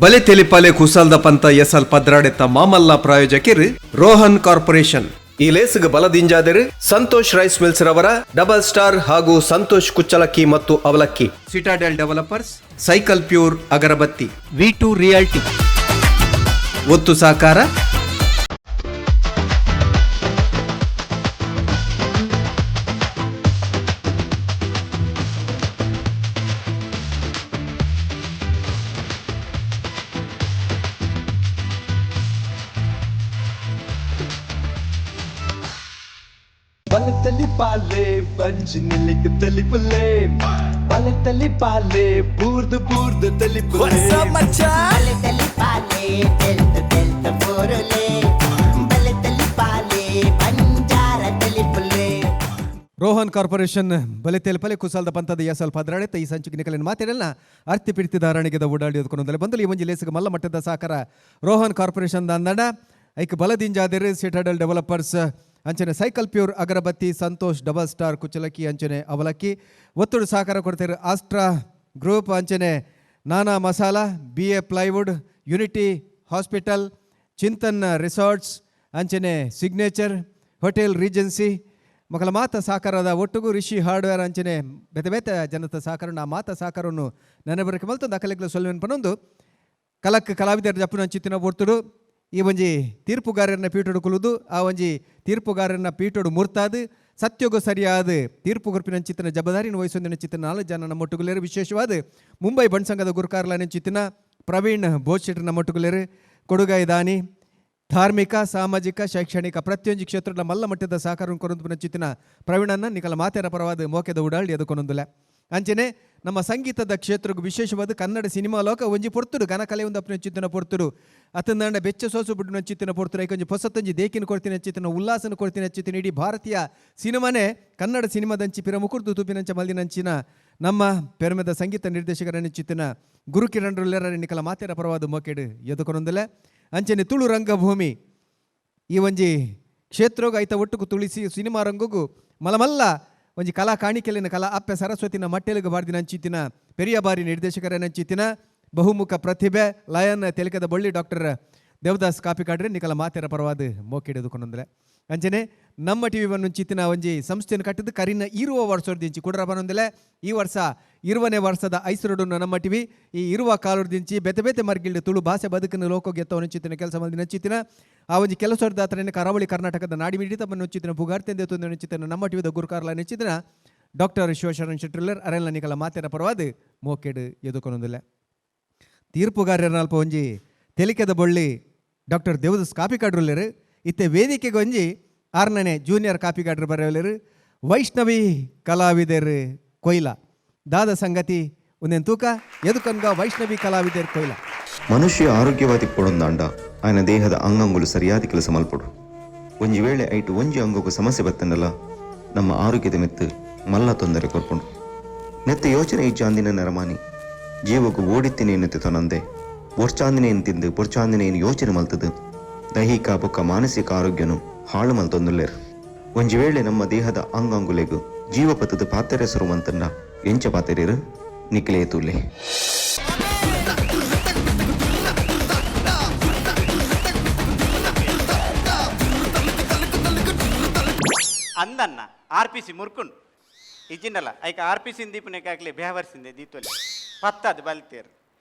BaleTelipale ಕುಸಲ್ದ ಪಂತ ಎಸಲ್ ಪದ್ರಾಡೆತ್ತ ಮಾಮಲ್ಲ ಪ್ರಾಯೋಜಕರು Rohan corporation. ಈ ಲೇಸಿಗೆ ಬಲದಿಂಜಾದರೆ ಸಂತೋಷ್ ರೈಸ್ ಮಿಲ್ಸ್ ರವರ ಡಬಲ್ ಸ್ಟಾರ್ ಹಾಗೂ ಸಂತೋಷ್ ಕುಚ್ಚಲಕ್ಕಿ ಮತ್ತು ಅವಲಕ್ಕಿ. ಸಿಟಾಡೆಲ್ ಡೆವಲಪರ್ಸ್, ಸೈಕಲ್ ಪ್ಯೂರ್ ಅಗರಬತ್ತಿ, V2 ರಿಯಾಲ್ಟಿ. ಒತ್ತು ಸಾಕಾರ BaleTelipale banjinilike telipale BaleTelipale burdu telipale What's up macha BaleTelipale delta porole BaleTelipale banjara telipale. Rohan corporation BaleTelipale ಕುಸಲ್ದ ಪಂತದ ಎಸಲ್ ಪದ್ರಾಡೆ ಈ ಸಂಚಿಕೆ ನಿಕಲಿನ ಮಾತಿರಲ್ಲ ಅರ್ತಿ ಪಿಡಿತಿ ಧಾರಣಿಗೆದ ಓಡಾಡಿಯೋದಕ್ಕೊಂದಲೆ ಬಂದಲು ಈ ಒಂದು ಲೇಸಿಗೆ ಮಲ್ಲ ಮಟ್ಟದ ಸಾಕಾರ ರೋಹನ್ ಕಾರ್ಪೊರೇಷನ್ ದಂದಡ ಐಕ್ ಬಲದಿಂಜಾದರೆ ಸಿಟಾಡೆಲ್ ಡೆವಲಪರ್ಸ್ ಅಂಚನೆ cycle pure agarbatti, Santosh double star ಕುಚ್ಚಲಕ್ಕಿ ಅಂಚನೆ ಅವಲಕ್ಕಿ. ಒತ್ತುಡು ಸಹಕಾರ ಕೊಡ್ತಾರೆ ಆಸ್ಟ್ರಾ ಗ್ರೂಪ್ ಅಂಚನೆ ನಾನಾ masala, BA plywood, unity hospital, Chintan resorts ಅಂಚನೆ ಸಿಗ್ನೇಚರ್ ಹೋಟೆಲ್ ರೀಜೆನ್ಸಿ ಮಕ್ಕಳ ಮಾತ ಸಾಕಾರದ ಒಟ್ಟುಗೂ ರಿಷಿ ಹಾರ್ಡ್ವೇರ್ ಅಂಚನೆ ಬೇತೆ ಬೇತೆ ಜನತ ಸಾಕಾರ ಆ ಮಾತ ಸಾಕಾರವನ್ನು ನೆನಬರಕ್ಕೆ ಮಲ್ತೊಂದು ಅಕಲೆಗ್ಲ ಸೊಲ್ವೆನ್ ಪನೊಂದು ಕಲಕ್ ಕಲಾವಿದರ ಜಪ್ಪನ ಹಂಚಿತ್ತಿನ ಒರ್ತುಡು ಈ ಒಂಜಿ ತೀರ್ಪುಗಾರರನ್ನ ಪೀಠೋಡು ಕುಲುದು ಆ ಒಂಜಿ ತೀರ್ಪುಗಾರರನ್ನ ಪೀಠೋಡು ಮುರ್ತಾದು ಸತ್ಯೋಗ ಸರಿಯಾದ ತೀರ್ಪು ಗುರುಪಿನ ಚಿತ್ತನ ಜವಾಬ್ದಾರಿನ ವಹಿಸೊಂದಿನ ಚಿತ್ತನ 4 ಜನ ನಮ್ಮೊಟ್ಟುಗುಲೇರು. ವಿಶೇಷವಾದ ಮುಂಬೈ ಬಣ್ಸಂಗದ ಗುರುಕಾರ್ಲಾನ ಚಿತ್ತನ ಪ್ರವೀಣ್ ಬೋಸ್ಟರ್ ನಮ್ಮೊಟ್ಟುಗುಲೇರು. ಕೊಡುಗೈ ದಾನಿ ಧಾರ್ಮಿಕ, ಸಾಮಾಜಿಕ, ಶೈಕ್ಷಣಿಕ ಪ್ರತಿಯೊಂದು ಕ್ಷೇತ್ರದ ಮಲ್ಲ ಮಟ್ಟದ ಸಹಕಾರ ಕೊರೊಂದು ಚಿತ್ತಿನ ಪ್ರವೀಣನ್ನ ನಿಕಲ ಮಾತೇರ ಪರವಾದ ಮೋಕೆದ ಉಡಾಳಿ ಅದಕ್ಕೊಂದೊಂದುಲೆ ಅಂಚನೆ ನಮ್ಮ ಸಂಗೀತದ ಕ್ಷೇತ್ರಕ್ಕೆ ವಿಶೇಷವಾದ ಕನ್ನಡ ಸಿನಿಮಾ ಲೋಕ ಒಂಜಿ ಪೊರ್ತುಡು ಘನಕಲೆ ಒಂದು ಅಪ್ನ ಚಿತ್ತನ ಪೊರ್ತುಡು ಅತಂದಾಂಡ ಬೆಚ್ಚ ಸೋಸು ಬಿಟ್ಟು ಚಿತ್ತನ ಪೊರ್ತುಡು ಐಕೊಂಜಿ ಹೊಸತಂಜಿ ದೇಕಿನ ಕೊಡ್ತೀನಿ ಚಿತ್ತನ ಉಲ್ಲಾಸನ ಕೊಡ್ತೀನಿ ಚಿತ್ತನ ಇಡೀ ಭಾರತೀಯ ಸಿನಿಮಾನೇ ಕನ್ನಡ ಸಿನಿಮಾದಂಚಿ ಪಿರ ಮುಕುರ್ದು ತೂಪಿನಂಚ ಮಲ್ದಿನಂಚಿನ ನಮ್ಮ ಪೆರ್ಮೆದ ಸಂಗೀತ ನಿರ್ದೇಶಕರನ್ನ ಚಿತ್ತನ ಗುರುಕಿರಣ್ ರುಲ್ಲೆರ ನಿಕಲ ಮಾತೇರ ಪರವಾದ ಮೋಕೆಡು ಎದುಕೊಂದೊಂದಲೆ ಅಂಚನೆ ತುಳು ರಂಗಭೂಮಿ ಈ ಒಂಜಿ ಕ್ಷೇತ್ರಗ ಐತ ಒಟ್ಟುಕು ತುಳಿಸಿ ಸಿನಿಮಾ ರಂಗಗೂ ಮಲಮಲ್ಲ ಒಂಜಿ ಕಲಾ ಕಾಣಿಕೆಲಿನ ಕಲಾ ಅಪ್ಪೆ ಸರಸ್ವತಿನ ಮಟ್ಟೆಲಿಗೆ ಬಾರ್ದಿನ ಅಂಚಿತ್ತಿನ ಪೆರಿಯ ಬಾರಿ ನಿರ್ದೇಶಕರನ್ನ ಅಂಚಿತ್ತಿನ ಬಹುಮುಖ ಪ್ರತಿಭೆ ಲಯನ್ ತೆಲಕದ ಬಳ್ಳಿ ಡಾಕ್ಟರ್ ದೇವದಾಸ್ ಕಾಪಿಕಾಡ್ರೆ ನಿಕಲ ಮಾತೆರ ಪರವಾದ ಮೋಕೆಡೆದುಕೊಂಡಂದ್ರೆ ಅಂಚನೆ ನಮ್ಮ TV ಚಿತ್ತಿನ ಒಂಜಿ ಸಂಸ್ಥೆಯನ್ನು ಕಟ್ಟಿದ್ದು ಕರಿನ ಇರುವ ವರ್ಷದಿಂಚಿ ಕುಡ್ರ ಬನ್ನೊಂದಲೆ ಈ ವರ್ಷ 20ನೇ ವರ್ಷದ ಐಸರುಡು ನಮ್ಮ TV ಈ ಇರುವ ಕಾಲುರ್ದಿಂಚಿ ಬೆತೆ ಬೆತೆ ಮರ್ಗಿಲ್ಡು ತುಳು ಭಾಷೆ ಬದುಕನ್ನು ಲೋಕೋಗೆ ಎತ್ತವನ ಚಿತ್ತಿನ ಕೆಲಸ ಮಂದಿನ ಚಿತ್ತಿನ ಆ ಒಂಜಿ ಕೆಲಸದ ಹತ್ರನೇ ಕರಾವಳಿ ಕರ್ನಾಟಕದ ನಾಡಿ ಮಿಡಿತ ಬನ್ನ ಚಿತ್ತಿನ ಭೂಗಾರ್ತೆಂದು ಎತ್ತೊಂದು ಚಿತ್ತಿನ ನಮ್ಮ TVದ ಗುರುಕಾರ್ಲ ನೆಚ್ಚಿತ್ತಿನ ಡಾಕ್ಟರ್ ಶಿವಶರಣ್ ಶೆಟ್ರಿಲ್ಲರ್ ಅರೆಲ್ಲ ನಿಕಲ ಮಾತೆರ ಪರವಾದ ಮೋಕೆಡು ಎದುಕೊಂದಲೆ ತೀರ್ಪುಗಾರರ ಅಲ್ಪ ಒಂಜಿ ತೆಲಿಕೆದ ಬಳ್ಳಿ ಡಾಕ್ಟರ್ ದೇವದಾಸ್ ಕಾಪಿಕಾಡ್ರುಲ್ಲೇರು ಇತ್ತೆ ವೇದಿಕೆಗೆ ಒಂಜಿ 6ನೇ ಜೂನಿಯರ್ ಕಾಪಿಕಾಡ್ರು ಬರೆಯಲೇರು ವೈಷ್ಣವಿ ಕಲಾವಿದರ್ ಕೊಯ್ಲ ದಾದ ಸಂಗತಿ ಒಂದೇನು ತೂಕ ಎದುಕಂಗ ವೈಷ್ಣವಿ ಕಲಾವಿದರ್ ಕೊಯ್ಲ. ಮನುಷ್ಯ ಆರೋಗ್ಯವಾದಿ ಕೊಡೊಂದಾಂಡ ఆయన ದೇಹದ ಅಂಗಾಂಗುಲು ಸರಿಯಾದ ಕೆಲಸ ಮಲ್ಪಡು. ಒಂಜಿ ವೇಳೆ ಐಟು ಒಂಜಿ ಅಂಗಕ್ಕೂ ಸಮಸ್ಯೆ ಬತ್ತಂಡಲ್ಲ ನಮ್ಮ ಆರೋಗ್ಯದ ಮೆತ್ತು ಮಲ್ಲ ತೊಂದರೆ ಕೊರ್ಪುಂಡು. ನೆತ್ತ ಯೋಚನೆ ಇಜ್ಜಾಂದಿನ ನೆರಮಾನಿ ಜೀವಗೂ ಓಡಿತ್ತಿನೇ ನೆತ್ತೆ ತೊನಂದೆ ಬೊರ್ಚಾಂದಿನೇನು ತಿಂದು ಬೊರ್ಚಾಂದಿನೇನು ಯೋಚನೆ ಮಲ್ತದು ದೈಹಿಕ ಬೊಕ್ಕ ಮಾನಸಿಕ ಆರೋಗ್ಯನು ಹಾಳು ಮಲ್ತೊಂದುಲ್ಲೇರು. ಒಂಜಿ ವೇಳೆ ನಮ್ಮ ದೇಹದ ಅಂಗಾಂಗುಲೆಗು ಜೀವಪಥದ ಪಾತೆರೆ ಸುರುವಂತನ್ನ ಎಂಚ ಪಾತೆರೇರು ನಿಕ್ಲೇ ತುಲ್ಲೆ. అందన్న ఆర్పిసి మురుకుండు ఇచ్చిండల ఐక ఆర్పిసిని దీపునేకాకలే బేహవర్సిందే దీతోలే పత్తది బలితేరు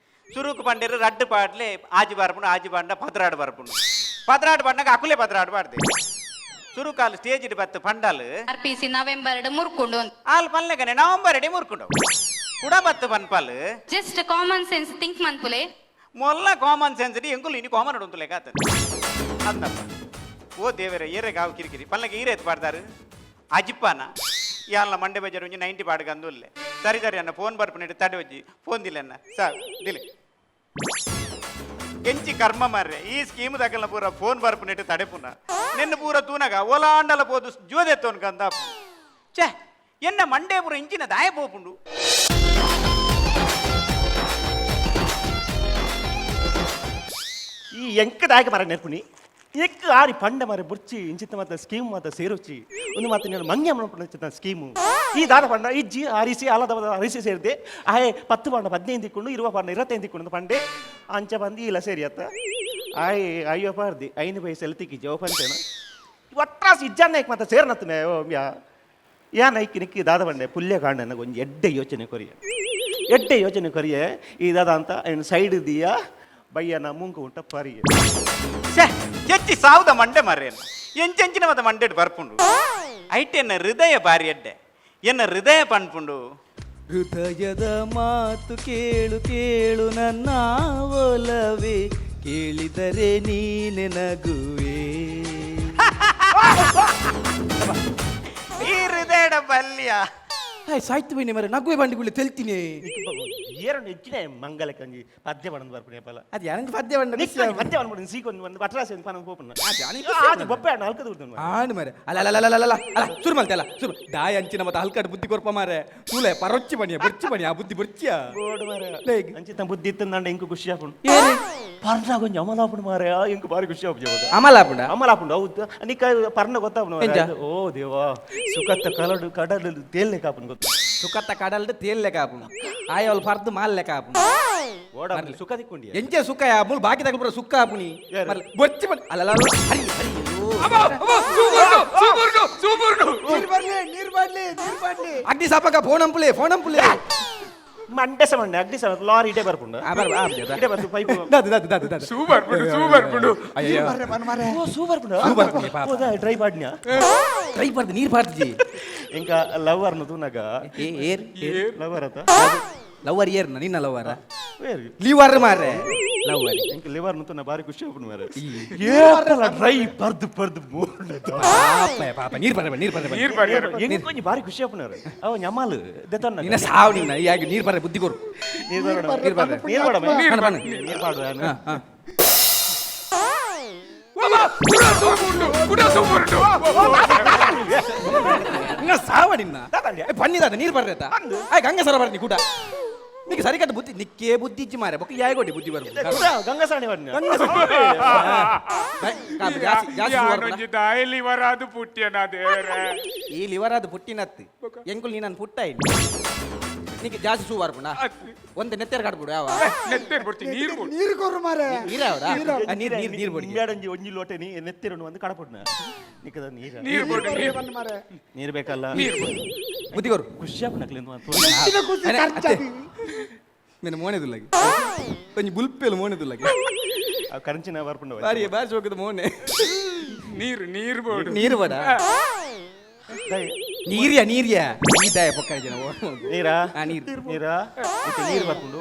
చురుకు పండేరు రడ్డు పాటలే ఆజి బరపును ఆజి పండ పదరాడు బరపును పదరాడు పండగ అకులే పదరాడు పాడదే చురుకాలు స్టేజ్ బత్ పండాలు RPC నవంబర్ మురుకుండు ఆల్ పల్లెగనే నవంబర్ ఎడే మురుకుండు కూడా బత్ పన్పాలు జస్ట్ కామన్ సెన్స్ థింక్ మన్పులే మొల్ల కామన్ సెన్స్ డి ఎంకులు ఇని కామన్ ఉంటులే కాత అందమ్మ ఓ దేవరే ఏరే గావు కిరికిరి పల్లెకి ఈరేది పాడతారు అజిప్పాన ఇవాళ మండే బజార్ నుంచి 90 పాడగా అందులే సరి సరి అన్న ఫోన్ బర్పునట్టు తడి వచ్చి ఫోన్ దిలన్న సార్ దిలే ఎంచి కర్మ మర్రే ఈ స్కీమ్ దగ్గర పూర ఫోన్ బర్పునట్టు తడెపున్నా నిన్ను పూర తూనగా ఓలాండల పోదు జోదెత్తోను కందా చే ఎన్న మండే పూర ఇంచిన దాయపోపుండు ಈ ಎಂಕ ದಾಯಕ ಮರ ನೆರ್ಪುನಿ ಎಕ್ಕ ಆರಿ ಪಂಡ ಮಾರೆ ಬುರ್ಚಿ ಇಂಚಿತ್ತ ಮಾತ ಸ್ಕೀಮ್ ಮಾತ ಸೇರುಚಿ ಒಂದು ಮಾತು ನಾನು ಮಂಗ್ಯ ಮಾಡ್ಕೊಂಡ ಸ್ಕೀಮು ಈ ದಾದ ಪಂಡ ಇಜ್ಜಿ ಆರಿಸಿ ಆಲದ ಅರಿಸಿ ಸೇರಿದೆ ಆಯ್ 10 ಪಂಡ 15 ತಿಕ್ಕೊಂಡು 20 ಪಂಡ 25 ತಿಕ್ಕೊಂಡು ಪಂಡೆ ಅಂಚ ಬಂದು ಇಲ್ಲ ಸೇರಿ ಅತ್ತ ಆಯ್ ಅಯ್ಯೋ ಪಾರ್ದಿ 5 ಪೈಸೆ ತಿಕ್ಕಿ ಜೋ ಪಂಚೇನ ಒಟ್ರಾಸಿ ಇಜ್ಜನ್ನ ಮಾತ ಸೇರ್ನತ್ತನೆ ಯಾ ನೈಕಿ ನಿಕ್ಕಿ ದಾದ ಪಂಡೆ ಪುಲ್ಯ ಕಾಂಡ ನನಗೆ ಒಂದು ಎಡ್ಡೆ ಯೋಚನೆ ಕೊರಿಯೆ ಈ ದಾದ ಅಂತ ಸೈಡ್ ಇದೀಯಾ ಬಯ್ಯನ ಮುಂಕು ಉಂಟ ಪರಿಯೆ ಎಚ್ಚಿ ಸಾವುದ ಮಂಡೆ ಮರೇನು ಎಂಚೆಂಚಿನ ಮತ ಮಂಡೆ ಬರ್ಪುಂಡು ಐಟೆ ಎನ್ನ ಹೃದಯ ಬಾರಿ ಎಡ್ಡೆ ಎನ್ನ ಹೃದಯ ಪನ್ಪುಂಡು ಹೃದಯದ ಮಾತು ಕೇಳು ಕೇಳು ನನ್ನ ಒಲವೇ ಕೇಳಿದರೆ ನೀನೆ ನಗುವೆ ಈ ಹೃದಯದ ಬಲ್ಯ ಸಾಯ್ತು ಬೈನೆ ಮರ ನಗುವೆ ಬಂಡಿಗುಳ್ಳಿ ತೆಲ್ತೀನಿ ಏರನ್ನು ಹೆಚ್ಚಿನ ಮಂಗಲ ಕಂಜಿ ಪದ್ಯ ಬಣ್ಣದ ಬರ್ಪುಣೆ ಪಲ ಅದು ಯಾರಂಗೆ ಪದ್ಯ ಬಂಡ ಪದ್ಯ ಬಣ್ಣ ಸೀಕೊಂಡು ಬಟ್ರಾಸಿ ಅಂತ ಪನ ಹೋಪಣ್ಣ ಬೊಪ್ಪೆ ಅಣ್ಣ ಹಲ್ಕದ ಬಿಡ್ತಾನೆ ಆಡು ಮರೆ ಅಲ್ಲ ಸುರು ಮಲ್ತೆ ಅಲ್ಲ ಸುರು ದಾಯ ಅಂಚಿನ ಮತ್ತೆ ಹಲ್ಕಾಡು ಬುದ್ಧಿ ಕೊರ್ಪ ಮಾರೆ ತೂಲೆ ಪರೊಚ್ಚಿ ಬಣಿ ಆ ಬುದ್ಧಿ ಬರ್ಚಿಯ ಬೋರ್ಡ್ ಮಾರೆ ಅಂಚಿತ ಬುದ್ಧಿ ಇತ್ತಂದ ಇಂಕು ಖುಷಿ ಆಪುಂಡು ಏನೇ ಪರ್ನ ಕೊಂಚ ಅಮಲಾಪುಂಡು ಮಾರೆ ಇಂಕು ಬಾರಿ ಖುಷಿ ಆಪು ಅಮಲಾಪುಂಡ ಹೌದು ನಿಕ್ಕ ಪರ್ನ ಗೊತ್ತಾಪುಂಡು ಓ ದೇವಾ ಸುಖತ್ತ ಕಡಲು ತೇಲ್ನೆ ಕಾಪುಂಡು ಗೊತ್ತು ಸುಖತ್ತ ಕಡಲ್ದು ತೇಲ್ ಲೆಕ್ಕ ಆಪುಂಡು ಆಯಲ್ ಪರ್ದು ಮಾಲ್ ಲೆಕ್ಕ ಆಪುಂಡು ಓಡ ಸುಖ ತಿಕ್ಕೊಂಡಿ ಎಂಚೆ ಸುಖ ಮೂಲ ಬಾಕಿ ತಗೊಂಡ್ರೆ ಸುಖ ಆಪುನಿ ಬರ್ಚಿ ಬನ್ ಅಲ್ಲ ಹರಿ ನೀರ್ ಬರ್ಲಿ ಅಗ್ನಿ ಸಾಪಕ ಫೋನ್ ಅಂಪುಲೆ ಮಂಡೆಸ ಮಂಡೆ ಅಗ್ನಿ ಸಮ ಲಾರಿ ಇಡೇ ಬರ್ಪುಂಡು ಇಡೇ ಬರ್ತು ಪೈಪ್ ಸೂಪರ್ ಡ್ರೈ ಪಾಡ್ನ್ಯಾ ನೀರ್ ಪಾಡ್ಜಿ ಇಂಕ ಲವರ್ ನು ತೂನಗ ಏರ್ ಲವರ್ ಅತ ಲವರ್ ಏರ್ ನಿನ್ನ ಲವರ ಲಿವರ್ ಮಾರೆ ಲವರ್ ಇಂಕ ಲಿವರ್ ನು ತೂನ ಬಾರಿ ಖುಷಿ ಆಪುಂಡು ಮಾರೆ ಏಟಲ ಡ್ರೈ ಪರ್ದು ಮೂರ್ನೆ ಪಾಪ ನೀರ್ ಬರ್ರೆ ಇಂಕೊಂಜಿ ಬಾರಿ ಖುಷಿ ಆಪುಂಡು ಮಾರೆ ಅವ ಞಮಾಲು ದೆತನ್ನ ನಿನ್ನ ಸಾವ್ ನಿನ್ನ ಯಾಕೆ ನೀರ್ ಬರ್ರೆ ಬುದ್ಧಿ ಕೊರು ನೀರ್ ಪಾಡು ಸಾವ ನಿನ್ನ ಬನ್ನಿದಾದ ನೀರ್ ಬರ್ರೇತ ಆಯ್ ಗಂಗ ಸರ ಬರ್ನಿ ಕೂಟ ನಿಕ್ಕೆ ಸರಿ ಕಟ್ಟ ಬುದ್ಧಿ ನಿಕ್ಕೆ ಬುದ್ಧಿ ಇಚ್ಚಿ ಮಾರೆ ಬೊಕ್ಕ ಯಾಯ್ ಕೊಡಿ ಬುದ್ಧಿ ಬರ್ಬೋದು ಗಂಗಸಾಣಿ ಬರ್ನಿ ಈ ಲಿವರ್ ಅದು ಪುಟ್ಟಿನತ್ತಿ ಎಂಕುಲ್ ನೀ ನನ್ನ ಪುಟ್ಟ ಇಲ್ಲಿ ನಿಕ್ಕೆ ಜಾಸ್ತಿ ಸೂ ಬರ್ಪುಣ ಒಂದು ನೆತ್ತೆರ್ ಕಾಡ್ಬಿಡು ಯಾವ ನೀರು ಕೊರು ಮಾರೆ ನೀರ್ ಬೊಡಿ ಬೇಡಂಜಿ ಒಂಜಿ ಲೋಟೆ ನೀ ನೆತ್ತಿರನು ಒಂದು ಕಡಪುಡ್ನ ನಿಕ್ಕದ ನೀರ್ ಬೇಕಲ್ಲ ಬುದ್ಧಿ ಕೊರು ಖುಷಿ ಆಪುನಕ್ಲಿಂದ ಮೇನೆ ಮೋನೆದುಲ್ಲಾಗಿ ಒಂಜಿ ಬುಲ್ಪೆಲ್ ಮೋನೆದುಲ್ಲಾಗಿ ಕರಂಚಿನ ಬರ್ಪುಂಡ ಬಾರಿ ಹೋಗದ ಮೋನೆ ನೀರು ಬಡ ನೀರ್ಯಾ ನೀದಾಯ ಪಕ್ಕ ಜನ ನೀರಾ ನೀರ್ ಬರ್ಪುಂಡು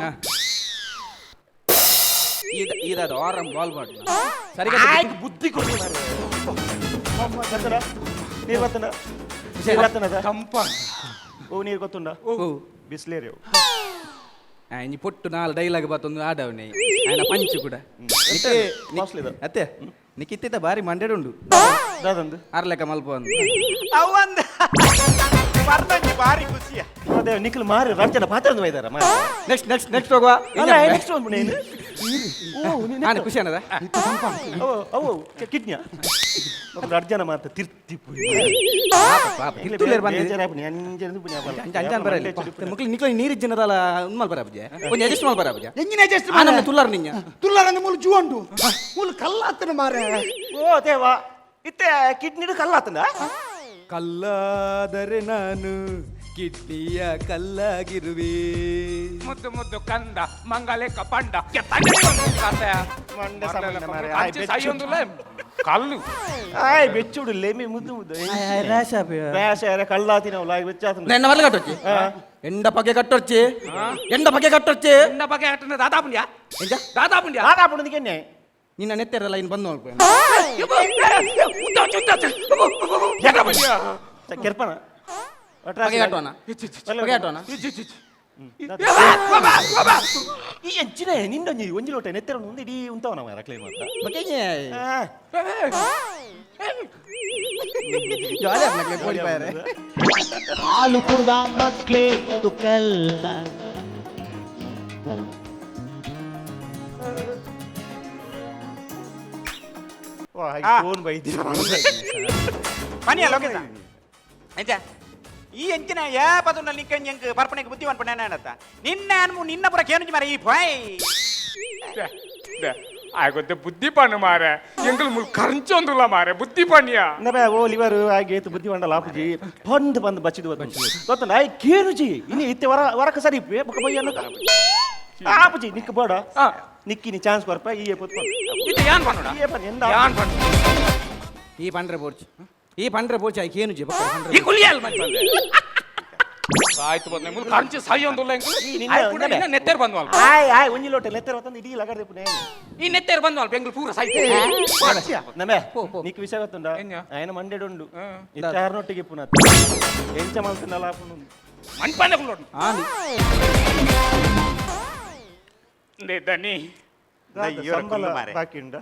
ಇದಾದ ಆರಂ ಬಾಲ್ ಮಾಡು ಸರಿ ಬುದ್ಧಿ ಕೊಡಿ ನೀರ್ ಬರ್ತನ ಕಂಪ ಓ ನೀರ್ ಗೊತ್ತುಂಡ ಬಿಸ್ಲೇರಿ ಇನಿ ಪೊಟ್ಟು 4 ಡೈಲಾಗ್ ಬತ್ತೊಂದು ಆಡವನೆ ఆయన ಪಂಚು ಕೂಡ ಅತ್ತೆ ನಿಕ್ಕಿತ್ತ ಬಾರಿ ಮಂಡೆಡುಂಡು ದಾದಂದು ಅರ್ಲೆಕ್ಕ ಮಲ್ಪ ಒಂದು ಅವಂದ ಬರ್ದಂಗೆ ಬಾರಿ ಖುಷಿಯ ಅದೇ ನಿಖಿಲ್ ಮಾರಿ ರಂಜನ ಪಾತ್ರ ಒಯ್ದಾರ ನೆಕ್ಸ್ಟ್ ಹೋಗುವ ನೆಕ್ಸ್ಟ್ ಒಂದು ನೀನು ನಾನು ಖುಷಿ ಅನ್ನದ ಅವು ಕಿಡ್ನಿಯ ಅರ್ಜನ ಮಾತ್ರ ತಿರ್ತಿ ಅಂಜಾನ್ ಬರಲಿ ಮುಕ್ಲಿ ನಿಕ್ಲಿ ನೀರು ಜನರಲ್ಲ ಉನ್ಮಲ್ ಬರಾಬಜೆ ಒಂದು ಅಡ್ಜಸ್ಟ್ ಮಾಲ್ ಬರಾಬಜೆ ಎಂಜಿನ ಅಡ್ಜಸ್ಟ್ ಆನಂದ ತುಲ್ಲಾರ ನಿಂಜ ತುಲ್ಲಾರಂದು ಮೂಲ ಜುವಂಡು ಮೂಲ ಕಲ್ಲಾತನ ಮಾರೆ ಓ ದೇವಾ ಇತ್ತೆ ಕಿಡ್ನಿಡು ಕಲ್ಲಾತನ ಕಲ್ಲಾದರೆ ನಾನು ಕಿಡ್ನಿಯ ಕಲ್ಲಾಗಿರುವೆ ಮುದ್ದು ಕಂದ ಮಂಗಲೆ ಕಪಂಡ ಕಲ್ಲು ಆಯ್ ಬೆಚ್ಚುಡು ಲೇಮಿ ಮುದ್ದು ಕಲ್ಲಾತಿನ ಬೆಚ್ಚಾತ ನನ್ನ ಮರ್ಲ ಕಟ್ಟೊಚ್ಚಿ ಎಂಡ ಪಗೆ ಕಟ್ಟೊಚ್ಚಿ ದಾದಾಪುಂಡ್ಯಾ ದಾದಾಪುಂಡಿಗೆ ನಿನ್ನ ನೆತ್ತೆರಲ್ಲ ಇನ್ನು ಬಂದು ನೋಡ್ಕೊ ಕೆರ್ಪನ ಪಗೆ ಕಟ್ಟೋಣ ಈ ಎಂಚಿನ ನಿಂದೊಂಜಿ ಒಂಜಿ ಲೋಟ ನೆತ್ತೆರ ಒಂದು ಇಡೀ ಉಂತವನ ಮಾರ ಕ್ಲೀನ್ ಮಾತ್ರ ಹಾಲು ಕುಡ್ದ ಮಕ್ಳೇ ತುಕಲ್ಲ ಫೋನ್ ಬೈದಿ ಪನಿಯ ಲೊಕೇಶನ್ ಎಂಚ ಈ ಎಂಚಿನ ಯಾ ಪದುನ ನಿಕ್ಕಂಜ ಎಂಕ್ ಪರ್ಪನೆಗೆ ಬುದ್ಧಿ ಅನ್ಪಣ ಏನತ್ತ ನಿನ್ನ ಪುರ ಕೇನುಜಿ ಮಾರ ಈ ಪಾಯ್ ಆಗೊತ್ತೆ ಬುದ್ಧಿ ಪಣ್ಣು ಮಾರೆ ಎಂಕಲ್ ಮುಲ್ ಖರ್ಚೊಂದುಲ್ಲ ಮಾರೆ ಬುದ್ಧಿ ಪಣ್ಯ ನಬೆ ಓ ಲಿವರ್ ಆಗೇತು ಬುದ್ಧಿ ಬಂಡಲ ಆಪುಜಿ ಬಂದು ಬಚ್ಚಿದು ಗೊತ್ತಂಡ ಐ ಕೇನುಜಿ ಇನ್ನು ಇತ್ತೆ ವರಕ ಸರಿ ಬೊಕ ಬಯ್ಯನ ಆಪುಜಿ ನಿಕ್ಕ ಬೋಡ ನಿಕ್ಕಿ ನಿ ಚಾನ್ಸ್ ಕೊರ್ಪ ಈ ಪೊತ್ಕೊಂಡು ಇದು ಯಾನ್ ಪಣ್ಣುಡ ಈ ಪನ್ ಎಂದ ಯಾನ್ ಪಣ್ಣು ಈ ಪಂಡ್ರೆ ಬೋರ್ಚಿ ಆಯ್ಕೆ ಏನು ಜಿ ಈ ಕುಲಿಯಲ್ ಮನ್ಪಂದೆ ಆಯ್ತು ಬಂದೆ ಮುಲ್ ಖರ್ಚು ಸಾಯೊಂದುಲ್ಲ ಎಂಕಲ್ ನೆತ್ತೇರ್ ಬಂದ್ವಾಲ್ ಆಯ್ ಒಂಜಿ ಲೋಟ ಲೆತ್ತರ ಹೊತ್ತಂದು ಇಡೀ ಲಗರ್ದೆ ಪುನೆ ಈ ನೆತ್ತೇರ್ ಬಂದ್ವಾಲ್ ಬೆಂಗ್ಳೂರು ಪೂರ ಸಾಯ್ತು ನಮೆ ನಿಕ್ ವಿಷಯ ಗೊತ್ತುಂಡ ఆయన ಮಂಡೆಡುಂಡು ಇತ್ತಾರನೊಟ್ಟಿಗೆ ಪುನಃ ಎಂಚ ಮಲ್ತನಲ್ಲ ಪುನು ಮನ್ಪಂದೆ ಕುಲ್ಲೋಡು ದನಿ ಸಂಬಳ ಬಾಕಿ ಉಂಡ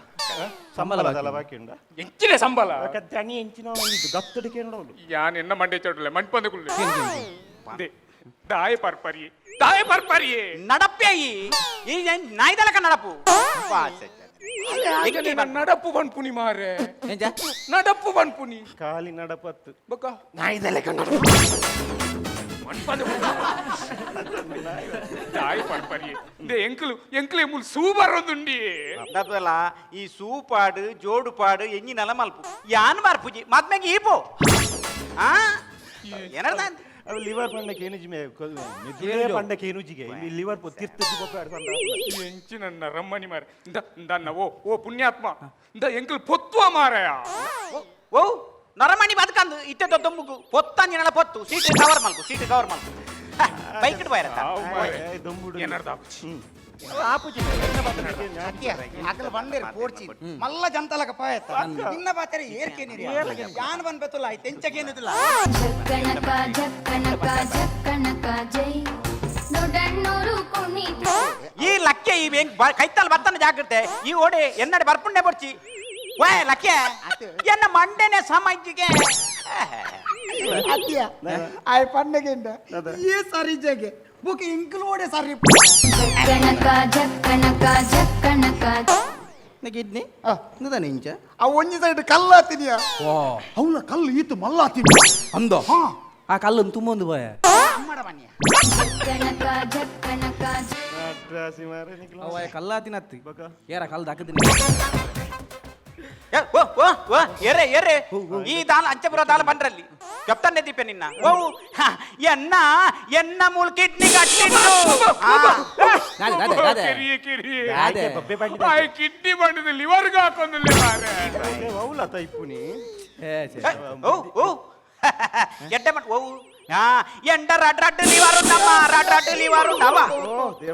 ಸಂಬಳ ಬಾಕಿ ಉಂಡ ಎಂಚಿನ ಸಂಬಳ ದನಿ ಎಂಚಿನ ಒಂದು ಗತ್ತಡಿಕೆ ನೋಡು ಯಾನ್ ಎನ್ನ ಮಂಡೆ ಚೋಟಲೆ ಮನ್ಪಂದೆ ಕುಲ್ಲೆ ದಾಯ ಪರ್ಪರಿಯೇ ನಡಪ್ಪೆ ಈ ನಾಯ್ದಲಕ ನಡಪು ನಡಪ್ಪು ಬನ್ಪುನಿ ಮಾರೆ ನಡಪ್ಪು ಬನ್ಪುನಿ ಖಾಲಿ ನಡಪತ್ತು ಬೊಕ್ಕ ನಾಯ್ದಲಕ ನಡಪು ದಾಯ ಪರ್ಪರಿಯೇ ಎಂಕ್ಲೆ ಮುಲ್ ಸೂಬರೋದುಂಡಿ ಅದಲ್ಲ ಈ ಸೂಪಾಡು ಜೋಡುಪಾಡು ಎಂಜಿನಲ ಮಲ್ಪು ಯಾನ್ ಮಾರ್ಪುಜಿ ಮದ್ಮೆಗೆ ಈಪೋ ಏನರ್ದ ಅವು ಲಿವರ್ ಪಂಡ ಕೇನುಜಿ ಪಂಡ ಕೇನುಜಿಗೆ ಲಿವರ್ ತೀರ್ಥದ್ದು ಎಂಚಿ ನನ್ನ ರಮ್ಮನಿ ಮಾರೆ ಇಂದ ಓ ಪುಣ್ಯಾತ್ಮ ಇಂದ ಎಂಕಲ್ ಪೊತ್ತುವ ಮಾರಯ ಓ ನರಮಣಿ ಬದುಕಂದು ಇತ್ತೆ ದೊಡ್ಡಮ್ಮಗು ಪೊತ್ತಂಜಿನ ಪೊತ್ತು ಸೀಟ್ ಕವರ್ ಮಲ್ಕು ಬೈಕ್ ಬಾಯ್ರತ್ತ ಏನರ್ದ ಆಪುಜಿ ಅಕಲ್ ಬಂದೇರು ಪೋಡ್ಚಿ ಮಲ್ಲ ಜಂತಲಕ ಪಾಯತ್ತ ನಿನ್ನ ಬಾತರೆ ಏರ್ಕೇನಿರಿ ಯಾನ್ ಬಂದ್ಬೆತ್ತಲ್ಲ ಐತೆ ಎಂಚಕೇನಿದಿಲ್ಲ ಜಕ್ಕನಕ ಜಕ್ಕನಕ ಜಕ್ಕನಕ ಜೈ ನುಡಣ್ಣೂರು ಕುಣಿತ ಈ ಲಕ್ಕೆ ಈ ಕೈತಲ್ ಬತ್ತನ ಜಾಗ್ರತೆ ಈ ಓಡೆ ಎನ್ನಡೆ ಬರ್ಪುಂಡೆ ಬರ್ಚಿ ವೇ ಲಕ್ಕೆ ಎನ್ನ ಮಂಡೆನೆ ಸಮಜ್ಜಿಗೆ ಅತ್ಯ ಆಯ್ ಪಂಡಗೆಂಡ ಈ ಸರಿ ಜಗೆ ಬುಕ್ ಇಂಕ್ಲೂಡೆ ಸರಿ ಜಕ್ಕನಕ ಜಕ್ಕನಕ ಜಕ್ಕನಕ ಕಿಡ್ನಿ ಇಂದಾನೆ ಇಂಚ ಆ ಒಂಜಿ ಸೈಡ್ ಕಲ್ಲಾತಿನಿಯ ಅವನ ಕಲ್ಲು ಈತು ಮಲ್ಲಾತಿನಿ ಅಂದೋ ಆ ಕಲ್ಲು ತುಂಬೊಂದು ಬಾಯ ಜಕ್ಕನಕ ಜಕ್ಕನಕ ಕಲ್ಲಾತಿನತ್ತಿ ಏರ ಕಲ್ಲು ಹಾಕಿದ್ದೀನಿ ಎರೆ ಈ ದಾಲ ಅಂಚಪುರ ದಾಲ ಬಂದ್ರಲ್ಲಿ ಕೆಪ್ತನ್ನೇ ದೀಪೆ ನಿನ್ನ ಓ ಎನ್ನ ಮೂಲ ಕಿಡ್ನಿ ಕಿಡ್ನಿ ಬಂದಿದ್ದು ಲಿವರ್ಗೆ ಹಾಕೊಂದಿಲ್ಲ ಮಾರೆ ಅವಲತ ಇಪ್ಪುನಿ ಎಡ್ಡೆ ಮಟ್ ಓ ಎಂಡ ರಡ್ ಲಿವಾರು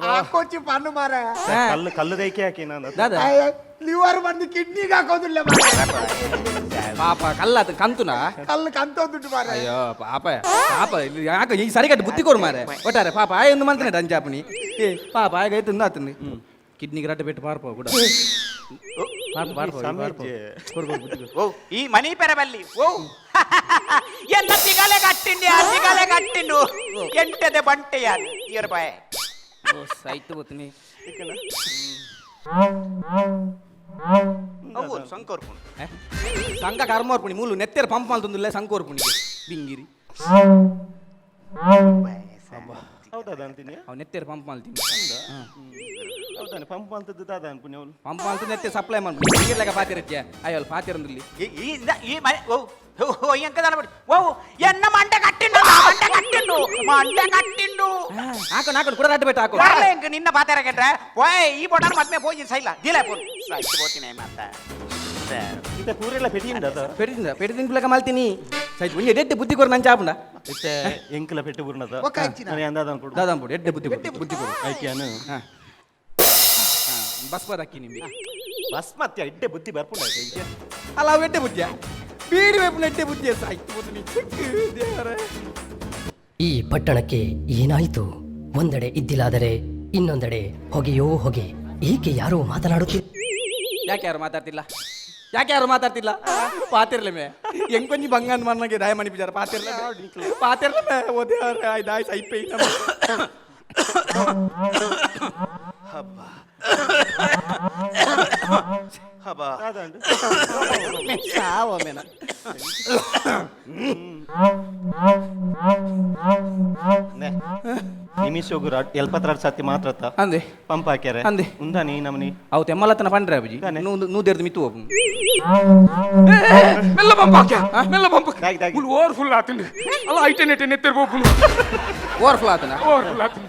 ಹಾಕೋಚಿ ಪಣ್ಣು ಮಾರ ಕಲ್ಲು ದೈಕೆ ಹಾಕಿ ನಾನು ಲಿವರ್ ಬಂದು ಕಿಡ್ನಿಗೆ ಹಾಕೋದಿಲ್ಲ ಪಾಪ ಕಲ್ಲಾತ ಕಂತುನಾ ಕಲ್ಲು ಕಂತೋದುಂಟು ಮಾರ ಅಯ್ಯೋ ಪಾಪ ಯಾಕೆ ಈ ಸರಿಗಟ್ಟು ಬುದ್ಧಿ ಕೊಡು ಮಾರೆ ಒಟ್ಟಾರೆ ಪಾಪ ಆಯೊಂದು ಮಂತನೆ ದಂಚಾಪನಿ ಪಾಪ ಆಗ ತಿಂದಾತನಿ ಕಿಡ್ನಿಗೆ ರಡ್ಡ ಬಿಟ್ಟು ಪಾರ್ಪೋ ಕೂಡ ಓ ಈ ಮನಿ ಪೆರಬಲ್ಲಿ ಓ ಎನ್ನ ಸಿಗಲೆ ಕಟ್ಟಿಂಡು ಎಂಟದೆ ಬಂಟೆಯ ಇಯರ್ ಬಾಯ್ ಸಾಯ್ತು ಗೊತ್ತೀನಿ ಸಂಕೋರ್ಪುಣಿ ಸಂಕ ಕರ್ಮೋರ್ಪುಣಿ ಮೂಲು ನೆತ್ತೆರ ಪಂಪ್ ಮಾಡ್ತಂದಿಲ್ಲ ಸಂಕೋರ್ಪುಣಿಗೆ ಬಿಂಗಿರಿ ಹೌದಾ ಅಂತೀನಿ ಅವ್ ನೆತ್ತೆರ ಪಂಪ್ ಮಾಡ್ತೀನಿ ಹೌದಾನೆ ಪಂಪ್ ಅಂತದ್ದು ದಾದ ಅನ್ಪುನಿ ಅವನು ಪಂಪ್ ಮಾಡ್ತು ನೆತ್ತೆ ಸಪ್ಲೈ ಮಾಡ್ಬಿಡಿ ನೀರ್ಲಾಗ ಪಾತಿರತ್ಯ ಅಯ್ಯೋ ಪಾತಿರಂದಲ್ಲಿ ಈ ಮನೆ ಓ ಎಂಕದಾನ ಬಿಡಿ ಓ ಎನ್ನ ಮಂಡೆ ಕಟ್ಟಿಂಡು ಹಾಕೊಂಡು ಕೂಡ ರಡ್ಡ ಬೆಟ್ಟ ಹಾಕೋ ಎಂಕ ನಿನ್ನ ಪಾತೆರ ಕೆಟ್ರೆ ಓಯ್ ಈ ಬೋಟನ್ ಮದ್ಮೆ ಪೋಜಿ ಸೈಲ ದಿಲ ಪೋನ್ ಸಾಯ್ತು ಬೋತಿನೇ ಮಾತ ಇತ್ತೆ ಪೂರೆಲ್ಲ ಪೆಟ್ಟಿಂದ ಪೆಟ್ಟಿನ ಮಾಡ್ತೀನಿ ಸೈಟ್ ಒಂಜಿ ಎಡ್ಡೆ ಬುದ್ಧಿ ಕೊರು ನಂಚ ಆಪುಂಡ ಇತ್ತೆ ಎಂಕಲ ಪೆಟ್ಟು ಬುರ್ನದ ನಾನು ಅಂದಾದ ಅನ್ಕೊಡು ದಾದಾಂಪುಡು ಎಡ್ಡೆ ಬುದ್ಧಿ ಕೊರು ಆಯ್ಕೆಯಾನು ಬಸ್ ಬದಕ್ಕಿ ನಿಮ್ಗೆ ಬಸ್ ಮತ್ತೆ ಎಡ್ಡೆ ಬುದ್ಧಿ ಬರ್ಪುಂಡ ಅಲ್ಲ ಅವು ಎಡ್ಡೆ ಬುದ್ಧಿಯ ಬೀಡಿ ವೇಪು ಎಡ್ಡೆ ಬುದ್ಧಿಯ ಸಾಯ್ತು ದೇವರೇ ಈ ಪಟ್ಟಣಕ್ಕೆ ಏನಾಯಿತು? ಒಂದೆಡೆ ಇದ್ದಿಲಾದರೆ ಇನ್ನೊಂದೆಡೆ ಹೊಗೆಯೋ ಹೊಗೆ. ಏಕೆ ಯಾರೋ ಮಾತನಾಡುತ್ತಿ? ಯಾಕೆ ಯಾರು ಮಾತಾಡ್ತಿಲ್ಲ ಪಾತಿರ್ಲೆ ಮೇ ಎಂಕೊಂಜಿ ಬಂಗಾನ್ ಮನ್ನಗೆ ದಾಯ ಮನಿ ಬಿಚಾರ ಪಾತಿರ್ಲೆ ಮೇ ಓದೇ ದಾಯ ಸೈಪೆ ಹಬ್ಬ ಸಾವ ಮೇನ ನಿಮಿಷೋಗು ಎಲ್ಪತ್ರಾಡ್ ಸತಿ ಮಾತ್ರ ಅಂದೆ ಪಂಪ್ ಹಾಕ್ಯಾರೆ ಅಂದೆ ಉಂದಾನಿ ನಮ್ಮನಿ ಅವು ತೆಮ್ಮಲತ್ತನ ಪಂಡ್ರೆ ಅಬುಜಿ ನೂದೇರ್ದು ಮಿತ್ತು ಹೋಗು ಮೆಲ್ಲ ಪಂಪ್ ಹಾಕ್ಯ ಮೆಲ್ಲ ಪಂಪ್ ಫುಲ್ ಓವರ್ ಫುಲ್ ಆತಂಡು ಅಲ್ಲ ಐಟೆನ್ ಐಟೆನ್ ಎತ್ತಿರ್ಬೋದು ಓವರ್ ಫ್ಲೋ ಆತನ ಓವರ್ ಫುಲ್ ಆತಂಡು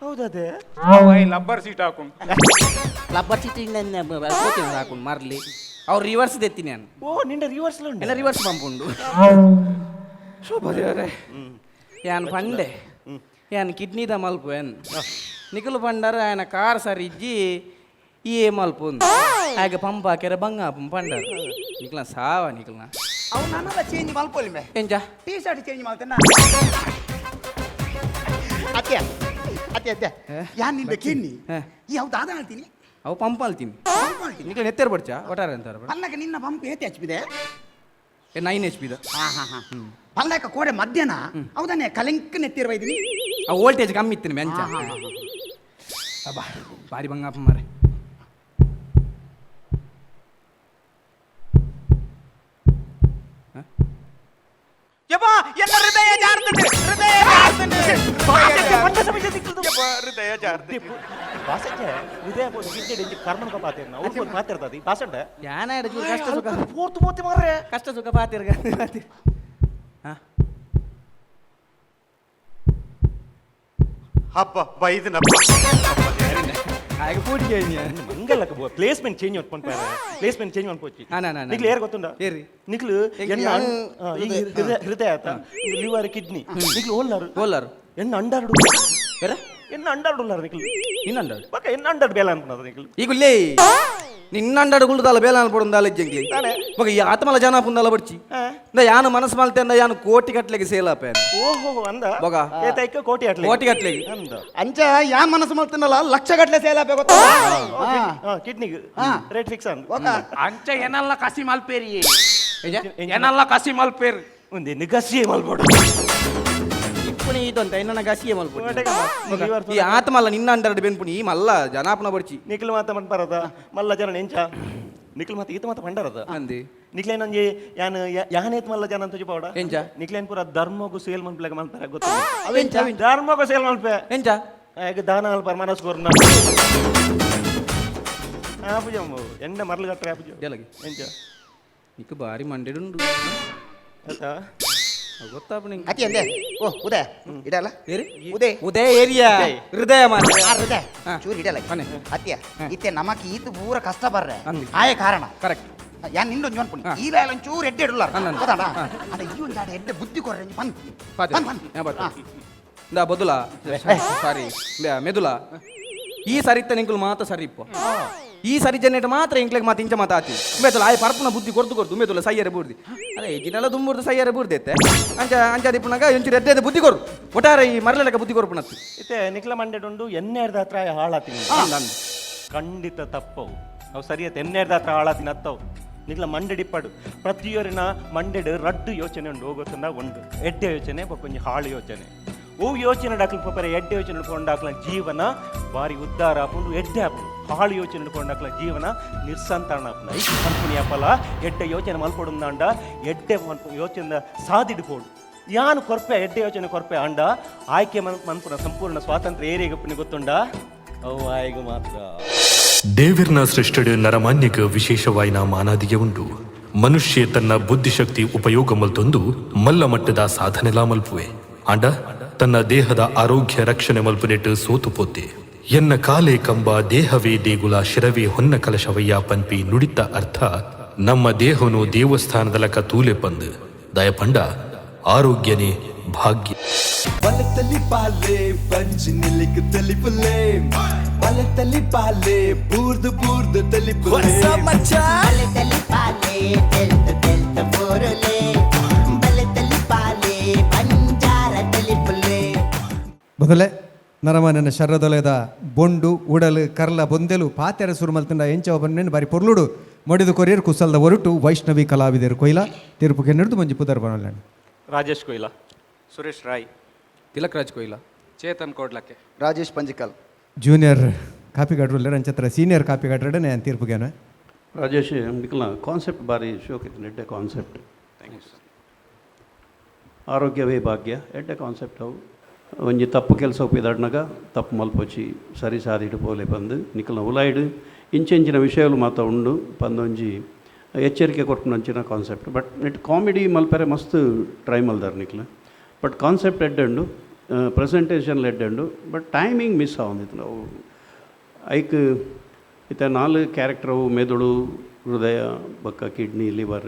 ಹೌದದೇ ಲಬ್ಬರ್ ಸೀಟ್ ಹಾಕೊಂಡು ಲಬ್ಬರ್ ಚೀಟಿ ಹಾಕೊಂಡು ಮಾರ್ಲಿ ಅವ್ರು ರಿವರ್ಸ್ ಎತ್ತೀನಿ ನಾನು ಓ ನಿಂದ ರಿವರ್ಸ್ ಎಲ್ಲ ರಿವರ್ಸ್ ಪಂಪ್ ಉಂಡು ಶೋಭದೇವರೇ ಯಾನ್ ಪಂಡೆ ಯಾನ್ ಕಿಡ್ನಿದ ಮಲ್ಪು ಏನ್ ನಿಖಲು ಪಂಡರ ఆయన ಕಾರ್ ಸರಿ ಇಜ್ಜಿ ಈ ಮಲ್ಪು ಹಾಗೆ ಪಂಪ್ ಹಾಕ್ಯಾರ ಬಂಗ ಪಂಡರ ನಿಖಲ ಸಾವ ನಿಖಲ್ನ ಅವು ನನ್ನದ ಚೇಂಜ್ ಮಲ್ಪೋಲಿ ಮೇ ಎಂಚ ಟೀ ಶರ್ಟ್ ಚೇಂಜ್ ಮಾಡ್ತೇನೆ ಅತ್ತೆ ಅತ್ತೆ ಅತ್ತೆ ಯಾನ್ ನಿಂದ ಕಿಡ್ನಿ ಯಾವ ದಾದ ಹೇಳ್ತೀನಿ ಅವು ಪಂಪ್ ಅಲ್ತೀನಿ ನಿಖಲ ನೆತ್ತೇರ್ ಬಡ್ಚ ಒಟ್ಟಾರೆ ಅಂತಾರ ಪಲ್ಲಕ ನಿನ್ನ ಪಂಪ್ ಏತಿ ಹಚ್ಬಿದೆ 9 HP ದ ಪಲ್ಲಕ ಕೋಡೆ ಮಧ್ಯಾಹ್ನ ಹೌದಾನೆ ಕಲೆಂಕ್ ನೆತ್ತಿರ್ವೈದಿನಿ ಆ ವೋಲ್ಟೇಜ್ ಕಮ್ಮಿ ಇತ್ತೀನಿ ಮೆಂಚ ಅಬ್ಬಾ ಬಾರಿ ಬಂಗಪ್ಪ ಮಾರೆ ಯಪ್ಪ ಎಲ್ಲ ಹೃದಯ ಜಾರ್ತದೆ ಹೃದಯ ಜಾರ್ತದೆ ಭಾಷೆ ಹೃದಯ ಗಿಡ್ಡೆ ಕರ್ಮಕ ಪಾತೆ ನಾವು ಮಾತಾಡ್ತದೆ ಭಾಷೆ ಯಾನ ಕಷ್ಟ ಸುಖ ಪೂರ್ತಿ ಪೂರ್ತಿ ಮಾರ್ರೆ ಕಷ್ಟ ಸುಖ ಪಾತಿರ್ಗ ಹಬ್ಬ ಬೈದನಪ್ಪ ಹಾಗೆ ಪೂಟಿ ಕೇಳಿ ಮಂಗಲಕ ಪ್ಲೇಸ್ಮೆಂಟ್ ಚೇಂಜ್ ಮಾಡ್ಕೊಂಡು ಪ್ಲೇಸ್ಮೆಂಟ್ ಚೇಂಜ್ ಮಾಡ್ಕೋಚಿ ನಿಕ್ಲು ಏರ್ ಗೊತ್ತುಂಡ ನಿಕ್ಲು ಹೃದಯ ಆತ ಲಿವರ್ ಕಿಡ್ನಿ ನಿಕ್ಲು ಓಲ್ಲಾರು ಎನ್ನ ಅಂಡಾರ್ಡು ಎನ್ನ ಅಂಡಾರ್ಡು ಉಲ್ಲಾರು ನಿಕ್ಲು ನಿನ್ನಂಡಾಡು ಪಕ್ಕ ಎನ್ನ ಅಂಡಾರ್ಡು ಬೇಲ ಅನ್ಕೊಂಡ ನಿಕ್ಲು ಈಗುಲ್ಲೇ ನಿನ್ನಂಡಾಡು ಗುಳ್ದಾಲ ಬೇಲಾನ ಪಡೊಂದಾಲ ಜಂಗಿ ಬಗ ಈ ಆತ್ಮಲ ಜನ ಪುಂದಾಲ ಬಡ್ಚಿ ಯಾನು ಮನಸ್ಸು ಮಲ್ತೆ ಅಂದ ಯಾನು ಕೋಟಿ ಕಟ್ಲೆಗೆ ಸೇಲಪ್ಪ ಓಹೋ ಅಂದ ಬಗ ಏತೈಕ ಕೋಟಿ ಅಟ್ಲೆ ಕೋಟಿ ಕಟ್ಲೆಗೆ ಅಂದ ಅಂಚ ಯಾನ್ ಮನಸ್ಸು ಮಾಡ್ತೀನಲ್ಲ ಲಕ್ಷ ಗಟ್ಲೆ ಸೇಲ ಗೊತ್ತಾ ಕಿಡ್ನಿಗೆ ರೇಟ್ ಫಿಕ್ಸ್ ಅಂದ ಅಂಚ ಏನಲ್ಲ ಕಸಿ ಮಲ್ಪೇರಿ ಏನಲ್ಲ ಕಸಿ ಮಲ್ಪೇರ್ ಒಂದೇ ನಿಗಸಿ ಮಲ್ಬೋಡು ಪುಣಿ ಇದೊಂತ ಇನ್ನ ಗಸಿಯೇ ಮಲ್ಪು ಈ ಆತ್ಮಲ್ಲ ನಿನ್ನ ಅಂಡಾಡು ಬೆನ್ಪುಣಿ ಮಲ್ಲ ಜನಾಪನ ಬಡ್ಚಿ ನಿಖಿಲ್ ಮಾತ ಮನ್ಪರದ ಮಲ್ಲ ಜನ ನೆಂಚ ನಿಖಿಲ್ ಮಾತ ಈತ ಮಾತ ಪಂಡರದ ಅಂದಿ ನಿಕ್ಲೇನ್ ನಂಜಿ ಯಾನ್ ಯಾನೇತ್ ಮಲ್ಲ ಜನ ಅಂತ ಪೌಡ ಎಂಚ ನಿಕ್ಲೇನ್ ಪೂರ ಧರ್ಮಗು ಸೇಲ್ ಮನ್ಪ್ಲೆಗ ಮಲ್ಪರ ಗೊತ್ತ ಧರ್ಮಗು ಸೇಲ್ ಮಲ್ಪೆ ಎಂಚ ಈಗ ದಾನ ಮಲ್ಪರ ಮನಸ್ ಕೋರ್ನ ಆಪುಜಮ್ಮ ಎಂಡ ಮರ್ಲು ಕಟ್ರೆ ಆಪುಜ ಎಲಗಿ ಎಂಚ ನಿಕ್ಕು ಬಾರಿ ಮಂಡೆಡುಂಡು ಆಯ್ತಾ ಗೊತ್ತಾಪ ನಿಂಗೆ ಅತಿ ಅಂದೆ ಓ ಉದಯ ಇಡಲ್ಲ ಉದಯ ಉದಯ ಏರಿಯಾ ಹೃದಯ ಮಾತ್ರ ಹೃದಯ ಚೂರು ಇಡಲ್ಲ ಅತ್ಯ ಇತ್ತೆ ನಮಕ್ ಈತ ಪೂರ ಕಷ್ಟ ಬರ್ರೆ ಆಯ ಕಾರಣ ಕರೆಕ್ಟ್ ಯಾನ್ ನಿಂದು ಒಂಜಿ ಅನ್ಪುಣಿ ಈ ವೇಳೆ ಒಂಚೂರು ಎಡ್ಡೆ ಇಡಲ್ಲ ಗೊತ್ತಾಡ ಅದ ಈ ಒಂದು ಆಡ ಎಡ್ಡೆ ಬುದ್ಧಿ ಕೊರ್ರೆ ಇಂದ ಬದುಲ ಸಾರಿ ಮೆದುಲ ಈ ಸರಿತ್ತ ನಿಂಕುಲು ಮಾತ ಸರಿಪ್ಪ ಈ ಸರಿ ಜನರೇಟ್ ಮಾತ್ರ ಇಂಕ್ಲೆಗ್ ಮಾತು ಇಂಚ ಮಾತು ಆತಿ ಮೇತುಲ ಆಯ್ ಪರ್ಪುನ ಬುದ್ಧಿ ಕೊರ್ದು ಮೇತುಲ ಸೈಯರೆ ಬೂರ್ದಿ ಅದೇ ಈಗಿನೆಲ್ಲ ದುಂಬುರ್ದು ಸೈಯರೆ ಬೂರ್ದೈತೆ ಅಂಚ ದಿಪ್ಪುನಾಗ ಒಂಚೂರು ಎಡ್ಡೆ ಬುದ್ಧಿ ಕೊರು ಒಟ್ಟಾರೆ ಈ ಮರಲೆಕ್ಕ ಬುದ್ಧಿ ಕೊರ್ಪುನತ್ತು ಇತ್ತೆ ನಿಕ್ಲ ಮಂಡೆಡುಂಡು ಎನ್ನೆರ್ದ ಹತ್ರ ಹಾಳಾತೀನಿ ಖಂಡಿತ ತಪ್ಪವು ಅವು ಸರಿಯತ್ತೆ ಎನ್ನೆರ್ದ ಹತ್ರ ಹಾಳಾತೀನಿ ಅತ್ತವು ನಿಕ್ಲ ಮಂಡೆ ಡಿಪ್ಪಡು ಪ್ರತಿಯೊರಿನ ಮಂಡೆಡು ರಡ್ಡು ಯೋಚನೆ ಉಂಡು ಹೋಗೋತಂದ ಉಂಡು ಎಡ್ಡೆ ಯೋಚನೆ ಕೊಂಚ ಹಾಳು ಯೋಚನೆ ಓ ಯೋಚನೆ ಡಾಕ್ಲ ಪಪ್ಪರೆ ಎಡ್ಡೆ ಯೋಚನೆ ಹಿಡ್ಕೊಂಡಾಕ್ಲ ಜೀವನ ಬಾರಿ ಉದ್ಧಾರ ಆಪುಂಡು ಎಡ್ಡೆ ಆಪುಂಡು ಹಾಳು ಯೋಚನೆ ಹಿಡ್ಕೊಂಡಾಕ್ಲ ಜೀವನ ನಿರ್ಸಂತಾಣ ಆಪುಂಡು ಐದು ಮನ್ಪುನಿ ಅಪ್ಪಲ ಎಡ್ಡೆ ಯೋಚನೆ ಮಲ್ಪೊಡುಂದಾಂಡ ಎಡ್ಡೆ ಯೋಚನೆ ಸಾದಿಡ್ಪೋಡು ಯಾನು ಕೊರ್ಪೆ ಎಡ್ಡೆ ಯೋಚನೆ ಕೊರ್ಪೆ ಅಂಡ ಆಯ್ಕೆ ಮನ್ಪುನ ಸಂಪೂರ್ಣ ಸ್ವಾತಂತ್ರ್ಯ ಏರಿಗಪ್ಪನಿ ಗೊತ್ತುಂಡ ಅವು ಆಯ್ಗೆ ಮಾತ್ರ ದೇವಿರ್ನ ಸೃಷ್ಟಡು ನರಮಾನ್ಯಕ ವಿಶೇಷವಾಯಿನ ಮಾನಾದಿಗೆ ಉಂಟು ಮನುಷ್ಯ ತನ್ನ ಬುದ್ಧಿಶಕ್ತಿ ಉಪಯೋಗ ಮಲ್ತೊಂದು ಮಲ್ಲ ಮಟ್ಟದ ಸಾಧನೆಲ ಮಲ್ಪುವೆ ಆಂಡ ತನ್ನ ದೇಹದ ಆರೋಗ್ಯ ರಕ್ಷಣೆ ಮಲ್ಪುನೆಟ್ಟು ಸೋತು ಪೋತೆ ಎನ್ನ ಕಾಲೇ ಕಂಬ ದೇಹವೇ ದೇಗುಲ ಶಿರವೇ ಹೊನ್ನ ಕಲಶವಯ್ಯ ಪನ್ಪಿ ನುಡಿತ ಅರ್ಥ ನಮ್ಮ ದೇಹನು ದೇವಸ್ಥಾನದಲಕ ತೂಲೆ ಪಂದು ದಯಪಂಡ ಆರೋಗ್ಯನೇ ಭಾಗ್ಯ BaleTelipale ಪಂಜಿನಿಲಿಕ್ ತೆಲಿಪಲೆ BaleTelipale ಬೂರ್ದು ಬೂರ್ದು ತೆಲಿಪಲೆ BaleTelipale ತೆಲ್ತ ಬೋರಲೆ BaleTelipale ಪಂಜಾರ ತೆಲಿಪಲೆ ಮೊದಲೇ ನರಮನನ ಶರ್ರದೊಲೆದ ಬೊಂಡು ಉಡಲು ಕರ್ಲ ಬೊಂದೆಲು ಪಾತೆರ ಸುರುಮಲ್ತಂಡ ಎಂಚವ ಬನ್ನೇನು ಬಾರಿ ಪೊರ್ಲುಡು ಮಡಿದು ಕೊರಿಯರ್ ಕುಸಲ್ದ ಹೊರಟು ವೈಷ್ಣವಿ ಕಲಾವಿದರು ಕೊಯ್ಲ ತೀರ್ಪುಗೆ ನಡೆದು ಮಂಜಿ ಪುದರ್ ಬನಲ್ಲಾಂಡ್ ರಾಜೇಶ್ ಕೊಯ್ಲಾ ಸುರೇಶ್ ರಾಯ್ ತಿಲಕ್ ರಾಜ್ ಕೊಯ್ಲ ಚೇತನ್ ಕೋಡ್ಲಕ್ಕೆ ರಾಜೇಶ್ ಪಂಜಿಕಲ್ ಜೂನಿಯರ್ ಕಾಪಿಗಾಡ್ರು ರಂಚತ್ರ ಸೀನಿಯರ್ ಕಾಪಿಗಾಡ್ರಡೆ ನಾನು ತೀರ್ಪುಗೇನು ರಾಜೇಶ್ ನಿಖಲ್ನ ಕಾನ್ಸೆಪ್ಟ್ ಭಾರಿ ಶೋಕಿತ್ತು ಎಡ್ಡೆ ಕಾನ್ಸೆಪ್ಟ್ ಆರೋಗ್ಯವೇ ಭಾಗ್ಯ ಎಡ್ಡೆ ಕಾನ್ಸೆಪ್ಟ್ ಅವು ಒಂಜಿ ತಪ್ಪು ಕೆಲಸ ಒಪ್ಪಿದಾಡ್ನಾಗ ತಪ್ಪು ಮಲ್ಪೊಚ್ಚಿ ಸರಿ ಸಾದಿಟ್ಟು ಪೋಲೆ ಬಂದು ನಿಖಲ್ನ ಉಲಾಯ್ಡು ಇಂಚಿನ ವಿಷಯಗಳು ಮಾತ ಉಂಡು ಪಂದೊಂಜಿ ಎಚ್ಚರಿಕೆ ಕೊಟ್ಟನಂಚಿನ ಕಾನ್ಸೆಪ್ಟ್ ಬಟ್ ನೆಟ್ ಕಾಮಿಡಿ ಮಲ್ಪರೆ ಮಸ್ತ್ ಟ್ರೈ ಮಲ್ದಾರ ನಿಖಲ್ ಬಟ್ ಕಾನ್ಸೆಪ್ಟ್ ಎಡ್ಡಂಡು ಪ್ರೆಸೆಂಟೇಷನ್ ಎಡ್ಡಂಡು ಬಟ್ ಟೈಮಿಂಗ್ ಮಿಸ್ ಆವಂದಿತ್ತು ನಾವು ಐಕ್ ಇತ್ತ 4 ಕ್ಯಾರೆಕ್ಟರು ಮೆದುಳು ಹೃದಯ ಬಕ್ಕ ಕಿಡ್ನಿ ಲಿವರ್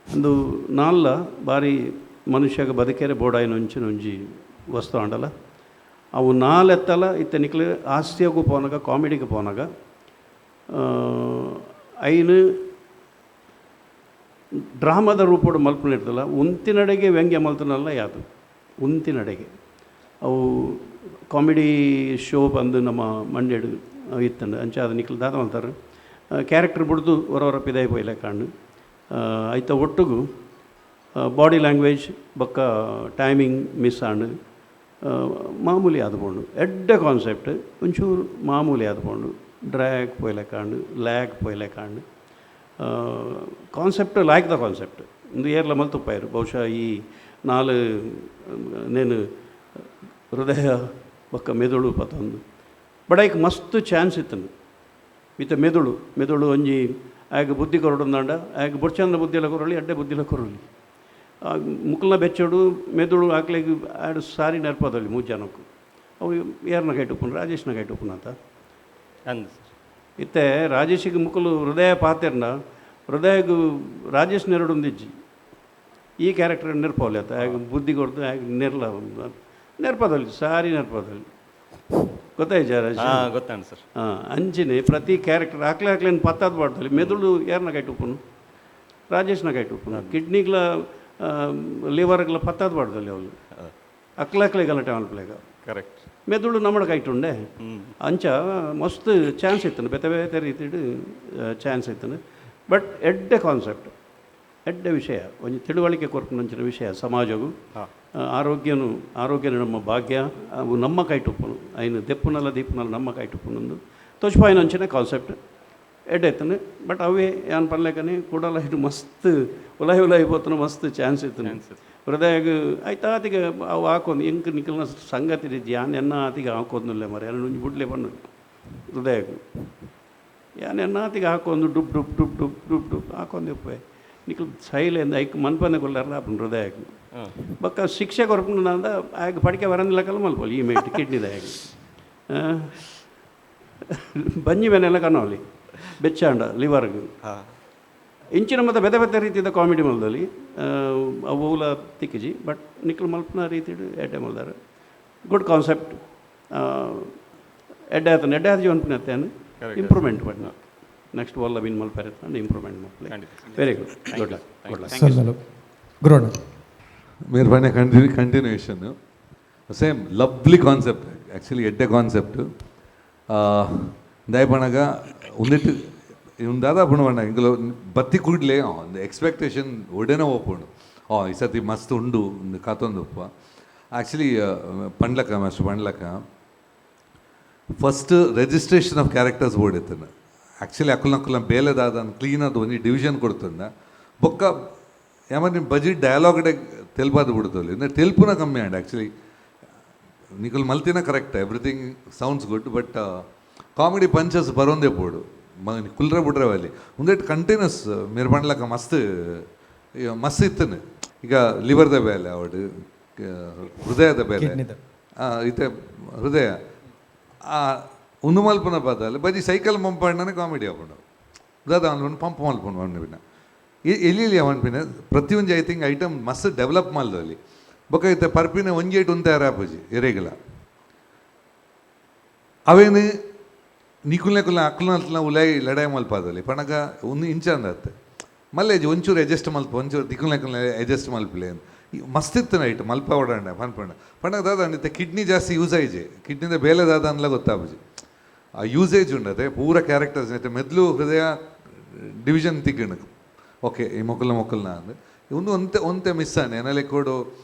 ಒಂದು 4 ಬಾರಿ ಮನುಷ್ಯಗ ಬದುಕೇರೆ ಬೋಡಾಯಿನೊಂಚಿ ವಸ್ತು ಆಂಡಲ್ಲ ಅವು 4 ಎತ್ತಲ ಇತ್ತ ನಿಕ್ಲು ಹಾಸ್ಯಗೂ ಪೋನಾಗ ಕಾಮಿಡಿಗೆ ಪೋನಾಗ ಐನು ಡ್ರಾಮಾದ ರೂಪೋಡು ಮಲ್ಪನಿರ್ತಲ್ಲ ಉಂತಿನಡೆಗೆ ವ್ಯಂಗ್ಯ ಮಲ್ತನಲ್ಲ ಯಾವುದು ಉಂತಿನಡೆಗೆ ಅವು ಕಾಮಿಡಿ ಶೋ ಬಂದು ನಮ್ಮ ಮಂಡ್ಯಡು ಇತ್ತಂಡು ಅಂಚೆ ಅದು ನಿಕ್ಲು ದಾದ ಮಲ್ತಾರೆ ಕ್ಯಾರೆಕ್ಟರ್ ಬಿಡ್ದು ಹೊರವರ ಪಿದಾಯಿ ಪೋಯ್ಲೆ ಕಾಣು ಐತ ಒಟ್ಟಿಗೂ ಬಾಡಿ ಲ್ಯಾಂಗ್ವೇಜ್ ಬೊಕ್ಕ ಟೈಮಿಂಗ್ ಮಿಸ್ ಆಂಡು ಮಾಮೂಲಿ ಆದ್ಕೊಂಡು ಎಡ್ಡೆ ಕಾನ್ಸೆಪ್ಟ್ ಒಂಚೂರು ಮಾಮೂಲಿ ಆದ್ಕೊಂಡು ಡ್ರ್ಯಾಗ್ ಪೋಯ್ಲೆ ಕಾಂಡು ಲ್ಯಾಗ್ ಪೋಯ್ಲೆ ಕಾಂಡು ಕಾನ್ಸೆಪ್ಟ್ ಲೈಕ್ ದ ಕಾನ್ಸೆಪ್ಟ್ ಒಂದು ಏರ್ಲ ಮಲ್ತುಪ್ಪಾಯಿರು ಬಹುಶಃ ಈ 4 ನೇನು ಹೃದಯ ಬೊಕ್ಕ ಮೆದುಳು ಪತ್ತೊಂದು ಬಟ್ ಐಕ್ ಮಸ್ತ್ ಚಾನ್ಸ್ ಇತ್ತು ಮಿತ್ತ ಮೆದುಳು ಒಂಜಿ ಆಗ ಬುದ್ಧಿ ಕೊರಡೊಂದಾಂಡ ಆಗ ಬೊಡ್ಚಂದ ಬುದ್ಧಿಲ ಕೊರಳಿ ಅಡ್ಡೆ ಬುದ್ಧಿಲ ಕೊರಳಿ ಮುಕ್ಲನ ಬೆಚ್ಚೋಡು ಮೆದುಳು ಹಾಕ್ಲಿಕ್ಕೆ ಆಡು ಸಾರಿ ನೆನಪದಲ್ಲಿ 3 ಜನಕ್ಕೂ ಅವು ಯಾರನ್ನ ಕೈಟುಪ್ಪನು ರಾಜೇಶ್ನ ಕೈಟುಪ್ಪನ ಅಂತ ಅಂದ ಇತ್ತೆ ರಾಜೇಶಿಗೆ ಮುಕ್ಕಲು ಹೃದಯ ಪಾತೆರ್ನ ಹೃದಯಗೂ ರಾಜೇಶ್ ನೆರಡೊಂದಿಜ್ಜಿ ಈ ಕ್ಯಾರೆಕ್ಟರ್ ನೆನಪವಲ್ಲಿ ಆತ ಆಗ ಬುದ್ಧಿ ಕೊಡ್ದು ಆಗ ನೆನಪದಲ್ಲಿ ಸಾರಿ ನೆನಪದಲ್ಲಿ ಗೊತ್ತಾಯ್ತು ರಾಜೇಶ್ ಗೊತ್ತಾണ് ಸರ್ ಅಂಚಿನೇ ಪ್ರತಿ ಕ್ಯಾರೆಕ್ಟರ್ ಹಾಕ್ಲೇನು ಪತ್ತಾದ ಮಾಡ್ತಲ್ಲಿ ಮೆದುಳು ಯಾರನ್ನ ಕೈಟುಪ್ಪನು ರಾಜೇಶ್ನ ಕೈಟುಪ್ಪನು ಕಿಡ್ನಿಗ್ಲ ಲಿವರ್ಗಳ ಪತ್ತಾದ ಮಾಡ್ದಲ್ಲಿ ಅವಳು ಅಕ್ಲಾಕ್ಲೆ ಗಲಾಟೆ ಮಲ್ಪಲೇಗ ಕರೆಕ್ಟ್ ಮೆದುಳು ನಮ್ಮಡ ಕೈಟುಂಡೆ ಅಂಚ ಮಸ್ತ್ ಚಾನ್ಸ್ ಇತ್ತನು ಬೇತೆ ಬೇತೆ ರೀತಿಡು ಚಾನ್ಸ್ ಇತ್ತನು ಬಟ್ ಎಡ್ಡೆ ಕಾನ್ಸೆಪ್ಟ್ ಎಡ್ಡೆ ವಿಷಯ ಒಂಜಿ ತಿಳುವಳಿಕೆ ಕೊರ್ಪುನಂಚಿನ ವಿಷಯ ಸಮಾಜವು ಆರೋಗ್ಯ ನಮ್ಮ ಭಾಗ್ಯ ಅವು ನಮ್ಮ ಕೈಟುಪ್ಪನು ಐನು ದೆಪ್ಪುನಲ್ಲ ದೀಪನಲ್ಲ ನಮ್ಮ ಕೈಟುಪ್ಪನೊಂದು ತೋಚ್ಪಾಯಿನಂಚಿನ ಕಾನ್ಸೆಪ್ಟ್ ಎಡ್ಡೆ ಇತ್ತನು ಬಟ್ ಅವೇ ಏನು ಪನ್ಲೇಕನೆ ಕೂಡಲ್ಲ ಇದು ಮಸ್ತ್ ಉಲಾಯಿ ಹೋತನು ಮಸ್ತ್ ಚಾನ್ಸ್ ಇತ್ತು ಹೃದಯಗ ಆಯ್ತಾ ಆತಿಗೆ ಅವು ಹಾಕೊಂಡು ಹೆಂಗೆ ನಿಖಲ್ನ ಸಂಗತಿ ರೀತಿ ಯಾನೆನ್ನ ಆತಿಗೆ ಹಾಕೋದ್ನಲ್ಲೇ ಮರ ಎಲ್ಲ ನುಂಜಿ ಬಿಡ್ಲೇ ಬಣ್ಣ ಹೃದಯಗೂ ಯಾನೆನ್ನ ಆತಿಗೆ ಹಾಕೊಂಡು ಡುಬ್ ಡುಬ್ ಡುಬ್ ಡುಬ್ ಡುಬ್ ಡುಬ್ ಹಾಕೊಂಡೆ ನಿಖಲ್ ಸೈಲೆಂದ ಐಕ್ ಮನ್ಪನೆ ಕೊಲ್ಲಾರಲ್ಲ ಅಪ್ಪನ ಹೃದಯಕ್ಕೆ ಬಕ್ಕ ಶಿಕ್ಷೆ ಕೊರಪುನ ಅಂದ ಆಗ ಪಡಿಕೆ ಬರಂದಿಲ್ಲ ಕಲ್ಲ ಮಲ್ಪಲ್ಲಿ ಈ ಮೇಟ್ ಕಿಡ್ನಿದಾಗಿ ಬಂಜಿ ಮೇನೆಲ್ಲ ಕಣ್ಣವಲ್ಲಿ ಬೆಚ್ಚಾಂಡ ಲಿವರ್ಗೆ ಇಂಚಿನ ಮತ್ತು ಬೆದ ಬೆತ್ತ ರೀತಿಯ ಕಾಮಿಡಿ ಮಲ್ದಲ್ಲಿ ಅವುಲ ತಿಕ್ಕಿಜಿ ಬಟ್ ನಿಖಲ್ ಮಲ್ಪನ ರೀತಿ ಎಡ್ಡೆ ಮಲ್ದಾರ ಗುಡ್ ಕಾನ್ಸೆಪ್ಟ್ ಎಡ್ಡೆ ಆತ ಜೀವನ ಅತ್ತೇನು ಇಂಪ್ರೂವ್ಮೆಂಟ್ ಬಟ್ ನೆಕ್ಸ್ಟ್ ಒಲ್ಲ ವಿನ್ ಮಲ್ಪರೆ ಇಂಪ್ರೂವ್ಮೆಂಟ್ ಮಲ್ಪಲೆ ವೆರಿ ಗುಡ್ ಲಕ್ ಗ್ರೋಣ మీరు పైన continuation same lovely concept actually ఎడ్డే కాన్సెప్ట్ దయపనగా ఉన్నట్టు దాదాపు పಣ್ಣ ఇందులో బత్తి కూడలే ఎక్స్పెక్టేషన్ ఒడేనే ఓపండు ఈ సతి మస్తు ఉండు కథొందుప్ప యాక్చువల్లీ పండ్లక ಫಸ್ಟ್ ರಿಜಿಸ್ಟ್ರೇಷನ್ ಆಫ್ ಕ್ಯಾರೆಕ್ಟರ್ಸ್ ಓಡಿತ್ತು ಆ್ಯಕ್ಚುಲಿ ಅಕ್ಕಲ ಬೇಲೆದಾದ ಕ್ಲೀನ್ ಅದು ಒಂದು ಡಿವಿಷನ್ ಕೊಡ್ತಂದ ಬೊಕ್ಕ ఏమని బడ్జెట్ డైలాగ్ తెలిపదు బిడుతుంది ఎందుకంటే తెలుపున కమ్మి అండి యాక్చువల్లీ నీకు మల్తినా correct everything sounds good but comedy punches ಬರೋಂದೇ ಪೋಡು ಕುಲ್ರೆ ಬಿಡ್ರೆ ಅಲ್ಲಿ ಒಂದೇಟು ಕಂಟಿನ್ಯೂಸ್ మీరు పండ్లక ಮಸ್ತ್ ಇತ್ತನು ಈಗ ಲಿವರ್ದ ಬೇಲೆ ಅವಡು ಹೃದಯದ ಬೇಲೆ ಇತ್ತೆ ಹೃದಯ ಒಂದು ಮಲ್ಪನ ಪದಲ್ಲಿ ಬಜಿ ಸೈಕಲ್ ಮಂಪಣ್ಣನೆ ಕಾಮಿಡಿ ಹಾಕೊಂಡು ದಾದ ಅವನು ಪಂಪ್ ಮಲ್ಪನು ಅವನು ಬಿನ್ನ ಎಲ್ಲಿ ಅವನ್ಪಿನ ಪ್ರತಿಯೊಂದು ಐ ಥಿಂಕ್ ಐಟಮ್ ಮಸ್ತ್ ಡೆವಲಪ್ ಮಾಡ್ದಲ್ಲಿ ಬೊಕ್ಕ ಇತ್ತೆ ಪರ್ಪಿನ ಒಂಜೇಟು ಉಂತ ಯಾರಾಪಜಿ ಎರೆಗಳ ಅವೇನು ನಿಕುಲ್ನೆಕುಲ್ನ ಅಕ್ಲನ ಉಲಾಯಿ ಲಡಾಯಿ ಮಲ್ಪದಲ್ಲಿ ಪಣಗ ಒಂದು ಇಂಚ ಅಂದತ್ತೆ ಮಲ್ಲೆ ಒಂಚೂರು ಅಡ್ಜಸ್ಟ್ ಮಲ್ಪ ಒಂಚೂರು ದಿಕ್ಕುಲ್ನೆಕುಲ್ನ ಅಡ್ಜಸ್ಟ್ ಮಲ್ಪಲೆ ಮಸ್ತ್ ಇತ್ತು ನೈಟ್ ಮಲ್ಪ ಓಡಾಂಡ ಪನ್ಪಣ್ಣ ಪಣಗ ದಾದ ನಿತ್ತೆ ಕಿಡ್ನಿ ಜಾಸ್ತಿ ಯೂಸ್ ಆಯ್ಜೆ ಕಿಡ್ನಿದ ಬೇಲೆ ದಾದ ಅನ್ಲ ಗೊತ್ತಾಪಜಿ ಆ ಯೂಸೇಜ್ ಉಂಡದೆ ಪೂರ ಕ್ಯಾರೆಕ್ಟರ್ಸ್ ನಿತ್ತೆ ಮೆದ್ಲು ಹೃದಯ ಡಿವಿಷನ್ ತಿಕ್ಕಣ ಓಕೆ ಈ ಮೊಕ್ಕಲ್ನ ಅಂದು ಒಂದು ಒಂತೆ ಮಿಸ್ ಆನೆ ಏನಲ್ಲಿ ಕೊಡು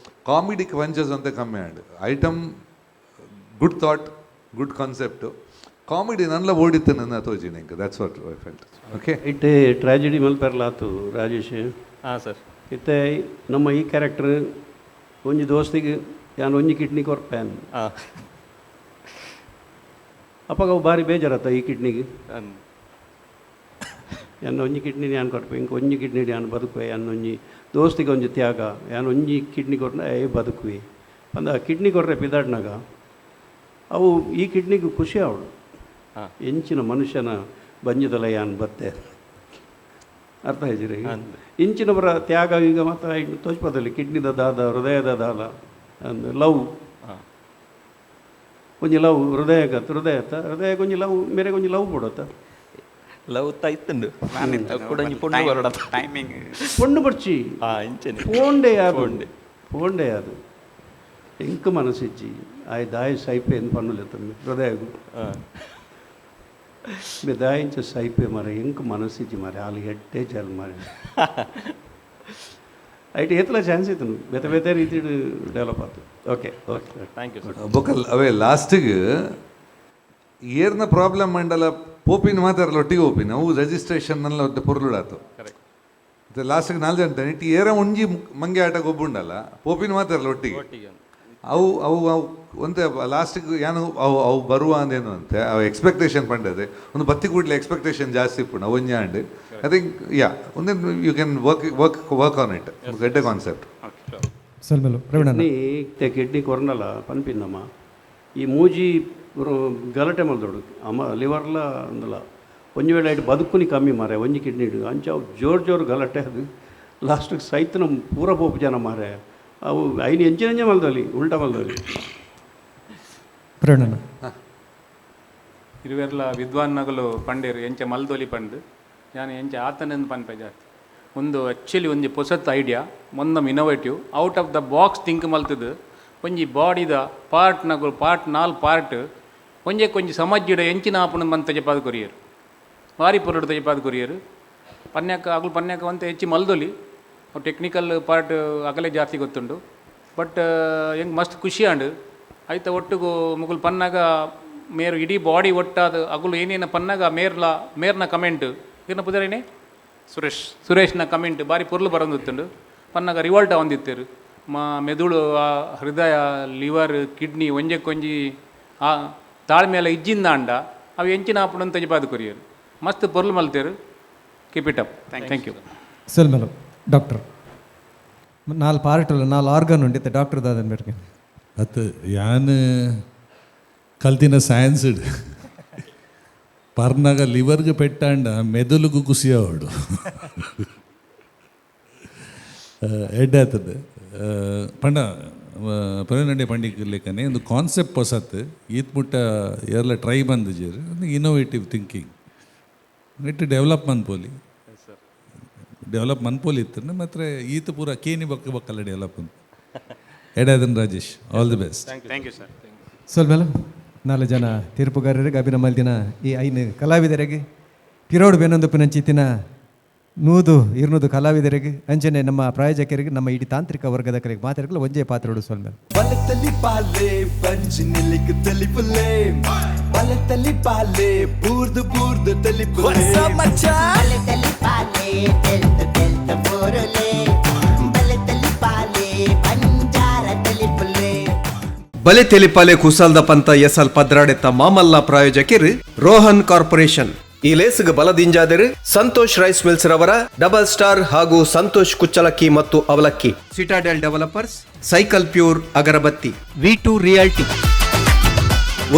ಕಾಮಿಡಿಕ್ ವಂಚಸ್ ಅಂತ ಕಮ್ಮಿ ಆಂಡು item good thought good concept comedy ನನ್ಲ ಓಡಿತ್ತು ನನ್ನ ತೋಜಿನ ಇಂಕ that's what I felt okay ಇಟ್ಟೆ ಟ್ರಾಜಿಡಿ ಮಲ್ಪೆರ್ಲಾತು ರಾಜೇಶ್. ಹಾಂ ಸರ್. ಇತ್ತೆ ನಮ್ಮ ಈ ಕ್ಯಾರೆಕ್ಟರ್ ಒಂಜಿ ದೋಸ್ತಿಗೆ ಯಾನು ಒಂಜಿ ಕಿಡ್ನಿ ಕೊರ್ಪೇನ್ ಅಪ್ಪಾಗ ಅವು ಭಾರಿ ಬೇಜಾರತ್ತ ಈ ಕಿಡ್ನಿಗೆ. ಯಾನು ಒಂಜಿ ಕಿಡ್ನಿ ಯಾನು ಕೊರ್ಪೆ ಇಂಕ ಒಂಜಿ ಕಿಡ್ನಿ ಯಾನು ಬದುಕುವೆ ಯಾನು ಒಂಜಿ ದೋಸ್ತಿಗೆ ಒಂಜಿ ತ್ಯಾಗ ಯಾನು ಒಂಜಿ ಕಿಡ್ನಿ ಕೊಟ್ಟ ಬದುಕುವೆ ಅಂದ ಕಿಡ್ನಿ ಕೊಟ್ರೆ ಪಿದಾಡ್ನಾಗ ಅವು ಈ ಕಿಡ್ನಿಗೂ ಖುಷಿ ಅವಳು ಎಂಚಿನ ಮನುಷ್ಯನ ಬಂಜದಲ್ಲ ಯಾನು ಬತ್ತೆ ಅರ್ಥ ಆಯ್ತಿರಿ. ಇಂಚಿನವರ ತ್ಯಾಗ ಈಗ ಮತ್ತು ತೋಚ್ಪದಲ್ಲಿ ಕಿಡ್ನಿದ ದಾದ ಹೃದಯದ ದಾದ ಅಂದ್ ಲವ್ ಒಂಜಿ ಲವ್ ಹೃದಯಕ್ಕೆ ಒಂಜಿ ಲವ್ ಮೇರೆಗೆ ಒಂಜಿ ಲವ್ ಕೊಡತ್ತ ಲವ್ ತಾಯ್ತಂಡು ಪೊಣ್ಣು ಬರೋಡ ಟೈಮಿಂಗ್ ಪೊಣ್ಣು ಬರ್ಚಿ ಫೋಂಡೆ ಅದು ಎಂಕ ಮನಸ್ಸಿಚ್ಚಿ ಆಯ್ ದಾಯಿ ಸೈಪೆ ಎಂದು ಪನ್ನುಲೆತ್ತಮ್ಮೆ ಹೃದಯಗೂ ದಾಯಿಂಚ ಸೈಪೆ ಮರ ಎಂಕ ಮನಸ್ಸಿಚ್ಚಿ ಮರ ಅಲ್ಲಿ ಹೆಟ್ಟೆ ಚಲ್ ಮರ ಐಟ್ ಏತಲ ಚಾನ್ಸ್ ಇತ್ತು ಬೇತೆ ಬೇತೆ ರೀತಿ ಡೆವಲಪ್ ಆಯ್ತು. Okay okay thank you sir. ಬೊಕಲ್ ಅವೇ ಲಾಸ್ಟಿಗೆ ಏರ್ನ ಪ್ರಾಬ್ಲಮ್ ಮಂಡಲ ಪೋಪಿನ ಮಾತಾರಲ್ಲ ಒಟ್ಟಿಗೆ ಓಪಿನ ಅವು ರಿಜಿಸ್ಟ್ರೇಷನ್ನೆಲ್ಲ ಒಟ್ಟು ಪೊರ್ಲುಡಾತು ಮತ್ತೆ ಲಾಸ್ಟಿಗೆ 4 ಜನ ಇಟ್ಟು ಏರ ಒಂಜಿ ಮಂಗೆ ಆಟ ಗೊಬ್ಬುಂಡಲ್ಲ ಪೋಪಿನ ಮಾತಾರಲ್ಲ ಒಟ್ಟಿಗೆ ಅವು ಅವು ಅವು ಒಂದೇ ಲಾಸ್ಟಿಗೆ ಏನು ಅವು ಬರುವ ಅಂದೇನು ಅಂತೆ ಅವು ಎಕ್ಸ್ಪೆಕ್ಟೇಷನ್ ಪಂಡದೆ ಒಂದು ಬತ್ತಿ ಕೂಡಲೇ ಎಕ್ಸ್ಪೆಕ್ಟೇಷನ್ ಜಾಸ್ತಿ ಪುಣ ಒಂಜಿ ಆಂಡ್ ಐ ಥಿಂಕ್ ಯಾ ಒಂದೇ you can work on it get a concept. Kidney ಕೊರ್ನಲ್ಲ ಪನ್ಪಿನ್ನಮ್ಮ ಈ ಮೂಜಿ ಗಲಾಟೆ ಮಲ್ದೋಡು ಅಮ್ಮ ಲಿವರ್ಲ ಅಂದಲ್ಲ ಒಂಜಿ ವೇಳೆ ಆಯ್ತು ಬದುಕುನಿ ಕಮ್ಮಿ ಮಾರೆ ಒಂಜಿ ಕಿಡ್ನಿ ಇಡು ಅಂಚ ಅವು ಜೋರು ಗಲಾಟೆ ಅದು ಲಾಸ್ಟಿಗೆ ಸೈತನ ಪೂರ ಪೋಪು ಜನ ಮಾರೆ ಅವು ಐನು ಎಂಚಿನ ಮಲ್ದಲ್ಲಿ ಉಲ್ಟಾ ಮಲ್ದಲ್ಲಿ ಇರುವೆರ್ಲ ವಿದ್ವಾನ್ ನಗಲು ಪಂಡೇರು ಎಂಚ ಮಲ್ದೊಲಿ ಪಂಡು ನಾನು ಎಂಚ ಆತನೆಂದು ಪನ್ಪೆ ಜಾತಿ ಒಂದು ಆ್ಯಕ್ಚುಲಿ ಒಂಜಿ ಪೊಸತ್ ಐಡಿಯಾ ಮೊಂದಮ್ innovative out of the box think ಮಲ್ತದು ಒಂಜಿ ಬಾಡಿದ ಪಾರ್ಟ್ ನಗಲು ಪಾರ್ಟ್ 4 ಪಾರ್ಟ್ ಒಂಜಿ ಸಮಾಜಿಡ ಎಂಚಿನ ಆಪಣ ಬಂತ ತೆಜಪಾದ ಕೊರಿಯರು ಭಾರಿ ಪೊರಡು ತೆಜಪಾದ ಕೊರಿಯರು ಪನ್ಯಾಕ ಅಂತ ಹೆಚ್ಚಿ ಮಲ್ದೊಲಿ ಟೆಕ್ನಿಕಲ್ ಪಾರ್ಟ್ ಅಗಲೇ ಜಾಸ್ತಿ ಗೊತ್ತುಂಡು ಬಟ್ ಹೆಂಗೆ ಮಸ್ತ್ ಖುಷಿ ಆಂಡು ಆಯ್ತಾ ಒಟ್ಟಿಗೂ ಮುಗುಲು ಪನ್ನಾಗ ಮೇರು ಇಡೀ ಬಾಡಿ ಒಟ್ಟಾದ ಅಗುಲು ಏನೇನು ಪನ್ನಾಗ ಮೇರ್ನ ಕಮೆಂಟ್ ಏನ ಪುದರೇನೆ ಸುರೇಶ್ನ ಕಮೆಂಟ್ ಭಾರಿ ಪೊರ್ಲು ಬರೋದುತ್ತುಂಡು ಪನ್ನಾಗ ರಿವಾಲ್ಟ ಹೊಂದಿತ್ತೇರು ಮೆದುಳು ಹೃದಯ ಲಿವರ್ ಕಿಡ್ನಿ ಒಂಜಕ್ಕೊಂಜಿ ತಾಳ್ಮೆಲ್ಲ ಇಜ್ಜಿಂದ ಅಂಡ ಅವು ಎಂಚಿನ ಆಪಣಂತ ತೆಜಪಾದ ಕೊರಿಯರು ಮಸ್ತ್ ಪೊರ್ಲು ಮಲ್ತೇರು. Keep it up. Thank you. ಸಲ್ಮೇಲು ಡಾಕ್ಟರ್ 4 ಪಾರ್ಟ್ 4 ಆರ್ಗನ್ ಉಂಡಿತ್ತೆ ಡಾಕ್ಟರ್ ದಾದನ್ ಬೇಡ್ಗೆ ಅದು ಯಾನ್ ಕಲ್ತಿನ ಸೈನ್ಸ್ ಪರ್ನಾಗ ಲಿವರ್ಗೆ ಪೆಟ್ಟಾಂಡ ಮೆದುಳುಗೂ ಖುಷಿ ಅವಡು ಎಡ್ಡೆ ಆಗ್ತದೆ ಪಂಡ ಪರನಡೆ ಪಂಡಿಗೆ ಲೆಕ್ಕನೆ ಒಂದು ಕಾನ್ಸೆಪ್ಟ್ ಹೊಸತ್ತು ಈತ್ ಮುಟ್ಟ ಎಲ್ಲ ಟ್ರೈ ಬಂದಿದ್ದೀರಿ ಒಂದು ಇನೋವೇಟಿವ್ ಥಿಂಕಿಂಗ್ ನೆಟ್ಟು ಡೆವಲಪ್ ಮನ್ಪೋಲಿ ಇತ್ತು ಮಾತ್ರ ಈತ ಪೂರ ಕೇನಿ ಬಕ್ಕಲ್ಲ ಡೆವಲಪ್ ಅಂತ ಎಡದನ್ Rajesh all the best. Thank you sir. ಸ್ವಲ್ಪ 4 ಜನ ತೀರ್ಪುಗಾರರಿಗೆ ಅಭಿನಮಲ್ ದಿನ ಈ 5 ಕಲಾವಿದರಿಗೆ ಪಿರೋಡು ಬೇನೊಂದುಪಿನಂಚಿತ್ತಿನ 100 ಕಲಾವಿದರಿಗೆ ಅಂಚನೆ ನಮ್ಮ ಪ್ರಾಯೋಜಕರಿಗೆ ನಮ್ಮ ಇಡೀ ತಾಂತ್ರಿಕ ವರ್ಗದ ಕರೆಗೆ ಮಾತಾಡಲು ಒಂದೇ ಪಾತ್ರಗಳು ಸ್ವಲ್ಪ BaleTelipale ಪಂಚಿನಿಲಿಕ್ ತೆಲಿಪಲೆ BaleTelipale ಬೂರ್ದು ತೆಲಿಪಲೆ BaleTelipale ತೆಲ್ತ ಬೋರಲೆ BaleTelipale ಪಂಜಾರ ತೆಲಿಪಲೆ BaleTelipale ಕುಸಾಲ್ದ ಪಂತ ಎಸಲ್ ಪದ್ರಾಡೆತ್ತ ಮಾಮಲ್ಲ ಪ್ರಾಯೋಜಕರು ರೋಹನ್ ಕಾರ್ಪೊರೇಷನ್. ಈ ಲೇಸಿಗೆ ಬಲದಿಂಜಾದರೆ ಸಂತೋಷ್ ರೈಸ್ ಮಿಲ್ಸ್ ರವರ ಡಬಲ್ ಸ್ಟಾರ್ ಹಾಗೂ ಸಂತೋಷ್ ಕುಚ್ಚಲಕ್ಕಿ ಮತ್ತು ಅವಲಕ್ಕಿ. ಸಿಟಾಡೆಲ್ ಡೆವಲಪರ್ಸ್, ಸೈಕಲ್ ಪ್ಯೂರ್ ಅಗರಬತ್ತಿ, V2 ರಿಯಾಲ್ಟಿ.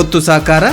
ಒತ್ತು ಸಾಕಾರ